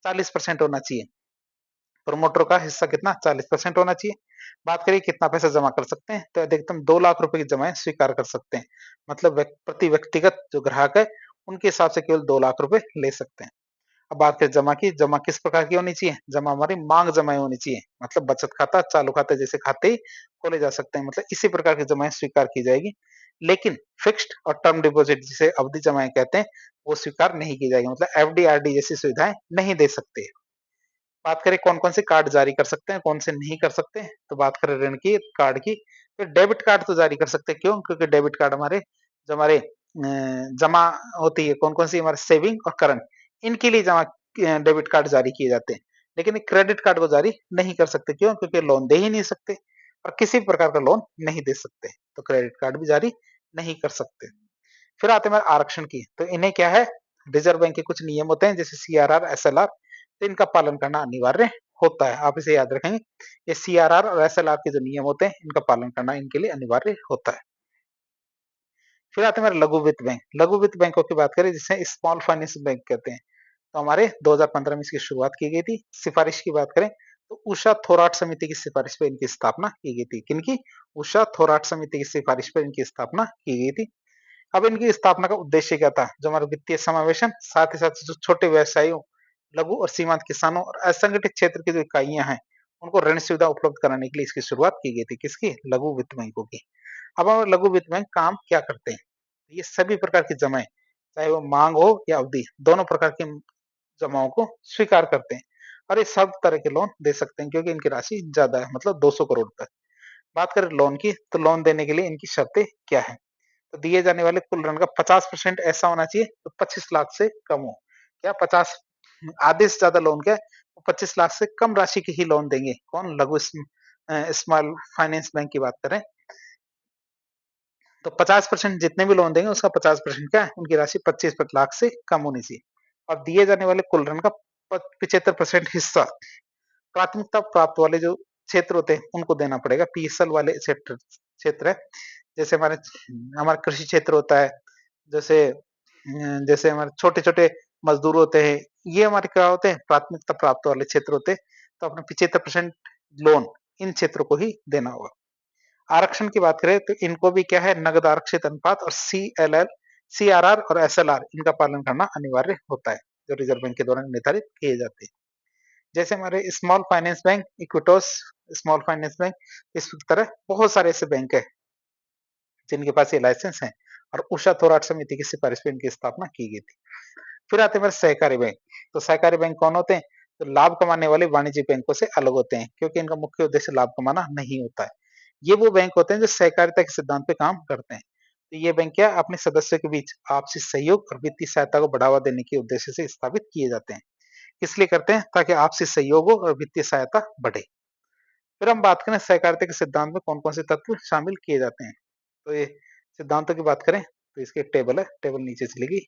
40% होना चाहिए। प्रमोटर का हिस्सा कितना? 40% होना चाहिए। बात करें कितना पैसा जमा कर सकते हैं, तो अधिकतम 2 लाख रुपए की जमाएँ स्वीकार कर सकते हैं। मतलब प्रति व्यक्तिगत जो ग्राहक है, उनके हिसाब से केवल 2 लाख रुपए ले सकते हैं। अब बात करें जमा की, जमा किस प्रकार की होनी चाहिए? जमा हमारी मांग जमाएँ होनी चाहिए। मतलब बचत खाता, चालू खाता जैसे खाते ही खोले जा सकते हैं। मतलब इसी प्रकार की जमाएँ स्वीकार की जाएगी। लेकिन फिक्स्ड और टर्म डिपॉजिट जिसे अवधि जमाएँ कहते हैं, वो स्वीकार नहीं की जाएगी। मतलब एफडी, आरडी जैसी सुविधाएँ नहीं दे सकते। बात करें कौन-कौन से कार्ड जारी कर सकते हैं, कौन से नहीं कर सकते हैं, तो बात करें ऋण की, कार्ड की, तो डेबिट कार्ड तो जारी कर सकते हैं। क्यों? क्योंकि डेबिट कार्ड हमारे जो हमारे जमा होती है, कौन-कौन सी हमारे सेविंग और करंट, इनके लिए जमा डेबिट कार्ड जारी किए जाते हैं। लेकिन क्रेडिट कार्ड को जारी नहीं कर सकते। क्यों? क्योंकि लोन दे ही नहीं सकते और किसी भी प्रकार का लोन नहीं दे सकते, तो क्रेडिट कार्ड भी जारी नहीं कर सकते। फिर आते हैं हमारे आरक्षण की, तो इन्हें क्या है? रिजर्व बैंक के कुछ नियम होते हैं जैसे सीआरआर, एसएलआर, तो इनका पालन करना अनिवार्य होता है। आप इसे याद रखेंगे। ये सीआरआर और एसएलआर के जो नियम होते हैं इनका पालन करना इनके लिए अनिवार्य होता है। फिर आते हैं हमारे लघु वित्त बैंक। लघु वित्त बैंकों की बात करें जिसे स्मॉल फाइनेंस बैंक कहते हैं, तो हमारे 2015 में इसकी शुरुआत की गई थी। सिफारिश की बात करें तो उषा थोराट समिति की सिफारिश पर इनकी स्थापना की गई थी। किनकी? उषा थोराट समिति की सिफारिश पर इनकी स्थापना की गई थी। अब इनकी स्थापना का उद्देश्य क्या था? जो हमारा वित्तीय समावेशन, साथ ही साथ जो छोटे व्यवसायियों, लघु और सीमांत किसानों और असंगठित क्षेत्र की जो इकाइयां हैं, उनको ऋण सुविधा उपलब्ध कराने के लिए इसकी शुरुआत की गई थी। किसकी? लघु वित्त बैंकों की। अब हमारे लघु वित्त बैंक काम क्या करते हैं? ये सभी प्रकार की जमाएं, चाहे वो मांग हो या अवधि, दोनों प्रकार की जमाओं को स्वीकार करते हैं और ये सब तरह के लोन दे सकते हैं क्योंकि इनकी राशि ज्यादा है, मतलब 200 करोड़ तक। बात करें लोन की, तो लोन देने के लिए इनकी शर्तें क्या है? तो दिए जाने वाले कुल ऋण का 50% ऐसा होना चाहिए तो 25 लाख से कम हो। क्या 50? आधे से ज्यादा लोन क्या है? 25 लाख से कम राशि की ही लोन देंगे। कौन? स्मॉल फाइनेंस बैंक की बात करें तो 50% जितने भी लोन देंगे उसका 50% क्या है? उनकी राशि 25 लाख से कम होनी चाहिए और दिए जाने वाले कुल ऋण का 75% हिस्सा प्राथमिकता प्राप्त वाले जो क्षेत्र होते हैं उनको देना पड़ेगा। पीएसएल वाले क्षेत्र क्षेत्र है, जैसे हमारे हमारा कृषि क्षेत्र होता है, जैसे जैसे हमारे छोटे छोटे मजदूर होते हैं, ये हमारे क्या होते हैं, प्राथमिकता प्राप्त वाले क्षेत्र होते हैं, तो अपने 75% लोन इन क्षेत्रों को ही देना होगा। आरक्षण की बात करें तो इनको भी क्या है, नगद आरक्षित अनुपात और सीएलएल, सीआरआर और एसएलआर इनका पालन करना अनिवार्य होता है, जो रिजर्व बैंक के द्वारा निर्धारित किए जाते हैं। जैसे हमारे small finance bank, Iquitos small finance bank, इस तरह बहुत सारे ऐसे बैंक है जिनके पास ये लाइसेंस है, और उषा थोराट समिति की सिफारिश पे इनकी स्थापना की गई थी। फिर आते हैं हमारे सहकारी बैंक। तो सहकारी बैंक कौन होते हैं? तो लाभ कमाने वाले वाणिज्यिक बैंकों से अलग होते हैं, क्योंकि इनका मुख्य उद्देश्य लाभ कमाना नहीं होता है। ये वो बैंक होते हैं जो सहकारिता के सिद्धांत पे काम करते हैं। तो ये बैंक क्या अपने सदस्यों के बीच आपसी सहयोग और वित्तीय सहायता को बढ़ावा देने के उद्देश्य से स्थापित किए जाते हैं। किस लिए करते हैं? ताकि आपसी सहयोग हो और वित्तीय सहायता बढ़े। फिर हम बात करें सहकारिता के सिद्धांत में कौन कौन से तत्व शामिल किए जाते हैं। तो ये सिद्धांतों की बात करें तो इसकी एक टेबल है, टेबल नीचे चलेगी।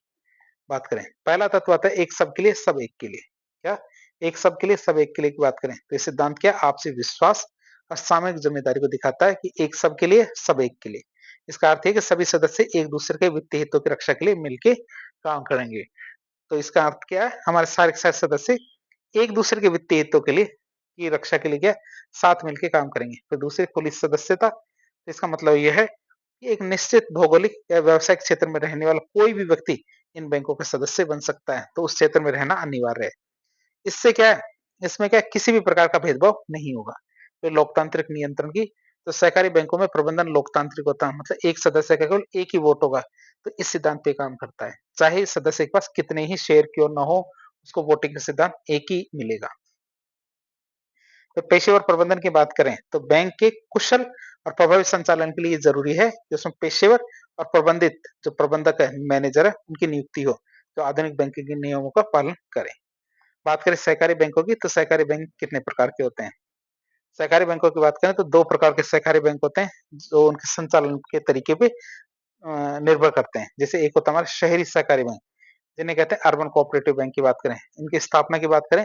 बात करें, पहला तत्व आता है एक सबके लिए सब एक के लिए। क्या? एक सबके लिए सब एक के लिए की बात करें तो ये सिद्धांत क्या आपसी विश्वास और सामूहिक जिम्मेदारी को दिखाता है, कि एक सबके लिए सब एक के लिए। इसका अर्थ है कि सभी सदस्य एक दूसरे के वित्तीय हितों की रक्षा के लिए मिलकर काम करेंगे। तो इसका अर्थ क्या है, हमारे सारे के सारे सदस्य एक दूसरे के वित्तीय हितों के लिए की रक्षा के लिए क्या साथ मिलकर काम करेंगे। तो दूसरी खुली सदस्यता, तो इसका मतलब यह है कि एक निश्चित भौगोलिक या व्यावसायिक क्षेत्र में रहने वाला कोई भी व्यक्ति इन बैंकों के सदस्य बन सकता है, तो उस क्षेत्र में रहना अनिवार्य है। इससे क्या है, इसमें क्या है, किसी भी प्रकार का भेदभाव नहीं होगा। तो लोकतांत्रिक नियंत्रण की, तो सहकारी बैंकों में प्रबंधन लोकतांत्रिक होता है, मतलब एक सदस्य का केवल एक ही वोट होगा। तो इस सिद्धांत पे काम करता है, चाहे सदस्य के पास कितने ही शेयर क्यों न हो, उसको वोटिंग का सिद्धांत एक ही मिलेगा। तो पेशेवर प्रबंधन की बात करें तो बैंक के कुशल और प्रभावी संचालन के लिए जरूरी है कि उसमें पेशेवर और प्रबंधित जो प्रबंधक है, मैनेजर है, उनकी नियुक्ति हो, जो आधुनिक बैंकिंग के नियमों का पालन करें। बात करें सहकारी बैंकों की, तो सहकारी बैंक कितने प्रकार के होते हैं? सहकारी बैंकों की बात करें तो दो प्रकार के सहकारी बैंक होते हैं, जो उनके संचालन के तरीके पे निर्भर करते हैं। जैसे एक होता है हमारा शहरी सहकारी बैंक, जिन्हें कहते हैं अर्बन कोऑपरेटिव बैंक की बात करें। इनकी स्थापना की बात करें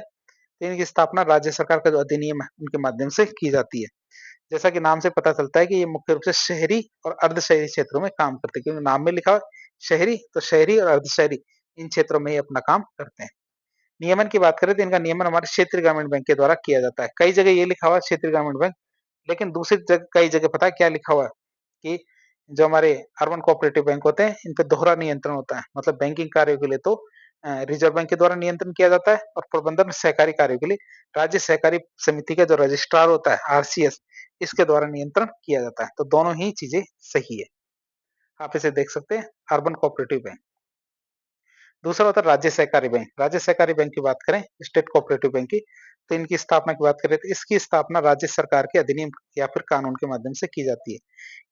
तो इनकी स्थापना राज्य सरकार का जो अधिनियम है उनके माध्यम से की जाती है। जैसा कि नाम से पता चलता है कि ये मुख्य रूप से शहरी और अर्ध शहरी क्षेत्रों में काम करते हैं, क्योंकि नाम में लिखा हुआ शहरी, तो शहरी और अर्ध शहरी इन क्षेत्रों में ही अपना काम करते हैं। नियमन की बात करें तो इनका नियमन हमारे क्षेत्रीय ग्रामीण बैंक के द्वारा किया जाता है। कई जगह ये लिखा हुआ है क्षेत्रीय ग्रामीण बैंक, लेकिन दूसरी जगह कई जगह पता है क्या लिखा हुआ है, कि जो हमारे अर्बन कोऑपरेटिव बैंक होते हैं इन पे दोहरा नियंत्रण होता है। मतलब बैंकिंग कार्यों के लिए तो रिजर्व बैंक के द्वारा नियंत्रण किया जाता है, और प्रबंधन सहकारी कार्यों के लिए राज्य सहकारी समिति का जो रजिस्ट्रार होता है आरसीएस, इसके द्वारा नियंत्रण किया जाता है। तो दोनों ही चीजें सही है, आप इसे देख सकते हैं अर्बन कोऑपरेटिव बैंक। दूसरा होता है राज्य सहकारी बैंक। राज्य सहकारी बैंक की बात करें, स्टेट कोऑपरेटिव बैंक की, तो इनकी स्थापना की बात करें तो इसकी स्थापना राज्य सरकार के अधिनियम या फिर कानून के माध्यम से की जाती है।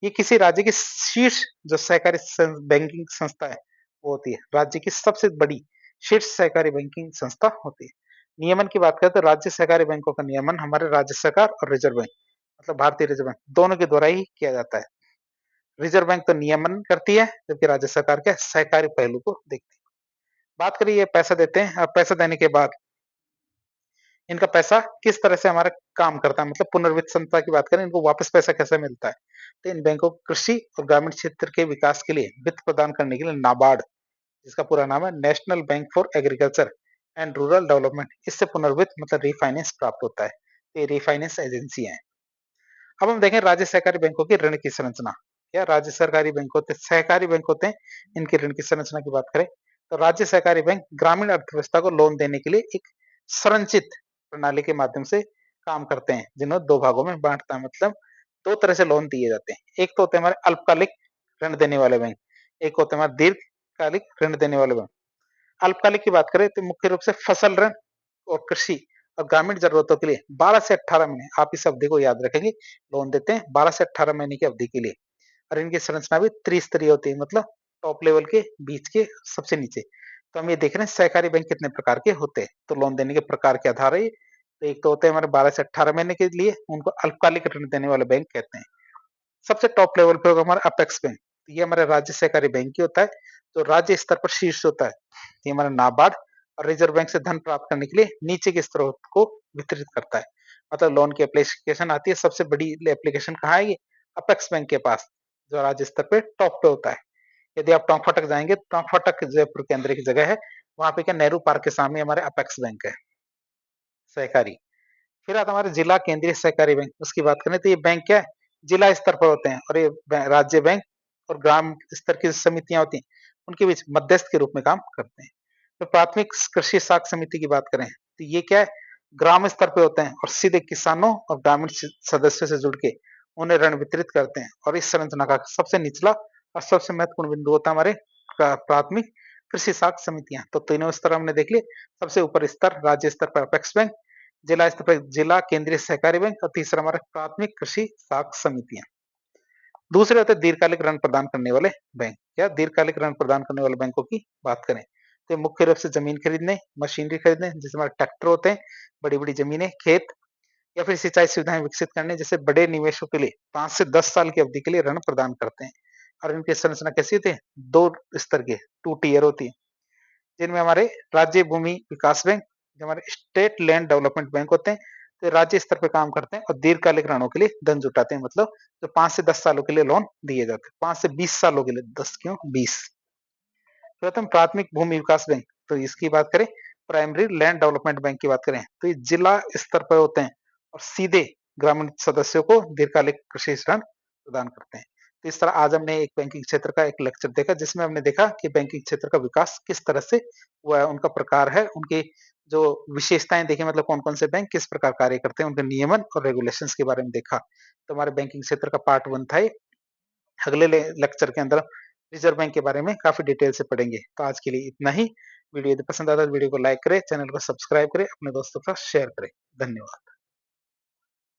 ये किसी राज्य की शीर्ष जो सहकारी बैंकिंग संस्था है वो होती है, राज्य की सबसे बड़ी शीर्ष सहकारी बैंकिंग संस्था होती है। नियमन की बात करें तो राज्य सहकारी बैंकों का नियमन हमारे राज्य सरकार और रिजर्व बैंक, मतलब भारतीय रिजर्व बैंक, दोनों के द्वारा ही किया जाता है। रिजर्व बैंक तो नियमन करती है, जबकि राज्य सरकार के सहकारी पहलू को देखती है। बात करिए पैसा देते हैं, अब पैसा देने के बाद इनका पैसा किस तरह से हमारा काम करता है, मतलब पुनर्वित्त संस्था की बात करें, इनको वापस पैसा कैसे मिलता है। तो इन बैंकों को कृषि और ग्रामीण क्षेत्र के विकास के लिए वित्त प्रदान करने के लिए नाबार्ड, जिसका पूरा नाम है national bank for agriculture and rural development, इससे पुनर्वित्त मतलब रिफाइनेंस प्राप्त होता है। तो ये रिफाइनेंस एजेंसी है। अब हम देखें राज्य सहकारी बैंकों की ऋण की संरचना। क्या राज्य सरकारी बैंक होते सहकारी बैंक होते हैं, इनकी ऋण की संरचना की बात करें तो राज्य सहकारी बैंक ग्रामीण अर्थव्यवस्था को लोन देने के लिए एक संरचित प्रणाली के माध्यम से काम करते हैं, जिन्हें दो भागों में बांटता है। मतलब दो तरह से लोन दिए जाते हैं, एक तो होते हैं हमारे अल्पकालिक ऋण देने वाले बैंक, एक होते हैं हमारे दीर्घकालिक ऋण देने वाले बैंक। अल्पकालिक की बात करें तो मुख्य रूप से फसल ऋण और कृषि और ग्रामीण जरूरतों के लिए 12 से 18 महीने, आप इस अवधि को याद रखेंगे, लोन देते हैं 12 से 18 महीने की अवधि के लिए। और इनकी संरचना भी त्रिस्तरीय होती है, मतलब टॉप लेवल के, बीच के, सबसे नीचे। तो हम ये देख रहे हैं सहकारी बैंक कितने प्रकार के होते हैं, तो लोन देने के प्रकार के आधार है। तो एक तो होते हैं हमारे 12 से 18 महीने के लिए, उनको अल्पकालिक ऋण देने वाले बैंक कहते हैं। सबसे टॉप लेवल पे होगा हमारा अपेक्स बैंक, तो ये हमारे राज्य सहकारी बैंक ही होता है, जो राज्य स्तर पर शीर्ष होता है। ये हमारा नाबार्ड और रिजर्व बैंक से धन प्राप्त करने के लिए नीचे के स्रोत को वितरित करता है। मतलब लोन की एप्लीकेशन आती है, सबसे बड़ी एप्लीकेशन कहाँ है, ये अपेक्स बैंक के पास, जो राज्य स्तर पे टॉप पे होता है। यदि आप टोंक फाटक जाएंगे, टोंक फाटक जयपुर के अंदर एक जगह है, वहाँ पे क्या नेहरू पार्क के सामने हमारे अपेक्स बैंक है, सहकारी। फिर आता है हमारा जिला केंद्रीय सहकारी बैंक, उसकी बात करें तो ये बैंक क्या है, जिला स्तर पर होते हैं और ये राज्य बैंक और ग्राम स्तर की समितियां होती हैं, उनके बीच मध्यस्थ के रूप में काम करते हैं। तो प्राथमिक कृषि साख समिति की बात करें तो ये क्या है, ग्राम स्तर पे होते हैं और सीधे किसानों और ग्रामीण सदस्यों से जुड़ के उन्हें ऋण वितरित करते हैं। और इस संरचना का सबसे निचला और सबसे महत्वपूर्ण बिंदु होता है हमारे प्राथमिक कृषि साख समितियां। तो तीनों स्तर हमने देख लिए, सबसे ऊपर स्तर राज्य स्तर पर अपेक्स बैंक, जिला स्तर पर जिला केंद्रीय सहकारी बैंक और तीसरा हमारा प्राथमिक कृषि साख समितियां। दूसरे होते हैं दीर्घकालिक ऋण प्रदान करने वाले बैंक। क्या दीर्घकालिक ऋण प्रदान करने वाले बैंकों की बात करें तो मुख्य रूप से जमीन खरीदने, मशीनरी खरीदने, जैसे हमारे ट्रैक्टर होते हैं, बड़ी बड़ी जमीनें, खेत, या फिर सिंचाई सुविधाएं विकसित करने जैसे बड़े निवेशों के लिए 5 से 10 साल की अवधि के लिए ऋण प्रदान करते हैं। और इनकी संरचना कैसी होती है, दो स्तर के, टू टीयर होती है, जिनमें हमारे राज्य भूमि विकास बैंक, जो हमारे स्टेट लैंड डेवलपमेंट बैंक होते हैं, तो राज्य स्तर पे काम करते हैं और दीर्घकालिक ऋणों के लिए धन जुटाते हैं, मतलब जो 5 से 10 सालों के लिए लोन दिए जाते हैं, 5 से 20 सालों के लिए, 10 क्यों 20। प्रथम प्राथमिक भूमि विकास बैंक, तो इसकी बात करें, प्राइमरी लैंड डेवलपमेंट बैंक की बात करें तो ये जिला स्तर पर होते हैं और सीधे ग्रामीण सदस्यों को दीर्घकालिक कृषि ऋण प्रदान करते हैं। तो इस तरह आज हमने एक बैंकिंग क्षेत्र का एक लेक्चर देखा, जिसमें हमने देखा कि बैंकिंग क्षेत्र का विकास किस तरह से हुआ है, उनका प्रकार है, उनकी जो विशेषताएं देखी, मतलब कौन कौन से बैंक किस प्रकार कार्य करते हैं, उनके नियमन और रेगुलेशंस के बारे में देखा। तो हमारे बैंकिंग क्षेत्र का पार्ट 1 था ये। अगले लेक्चर के अंदर रिजर्व बैंक के बारे में काफी डिटेल से पढ़ेंगे। तो आज के लिए इतना ही। वीडियो यदि पसंद आता है तो वीडियो को लाइक करें, चैनल को सब्सक्राइब करें, अपने दोस्तों के साथ शेयर करें। धन्यवाद।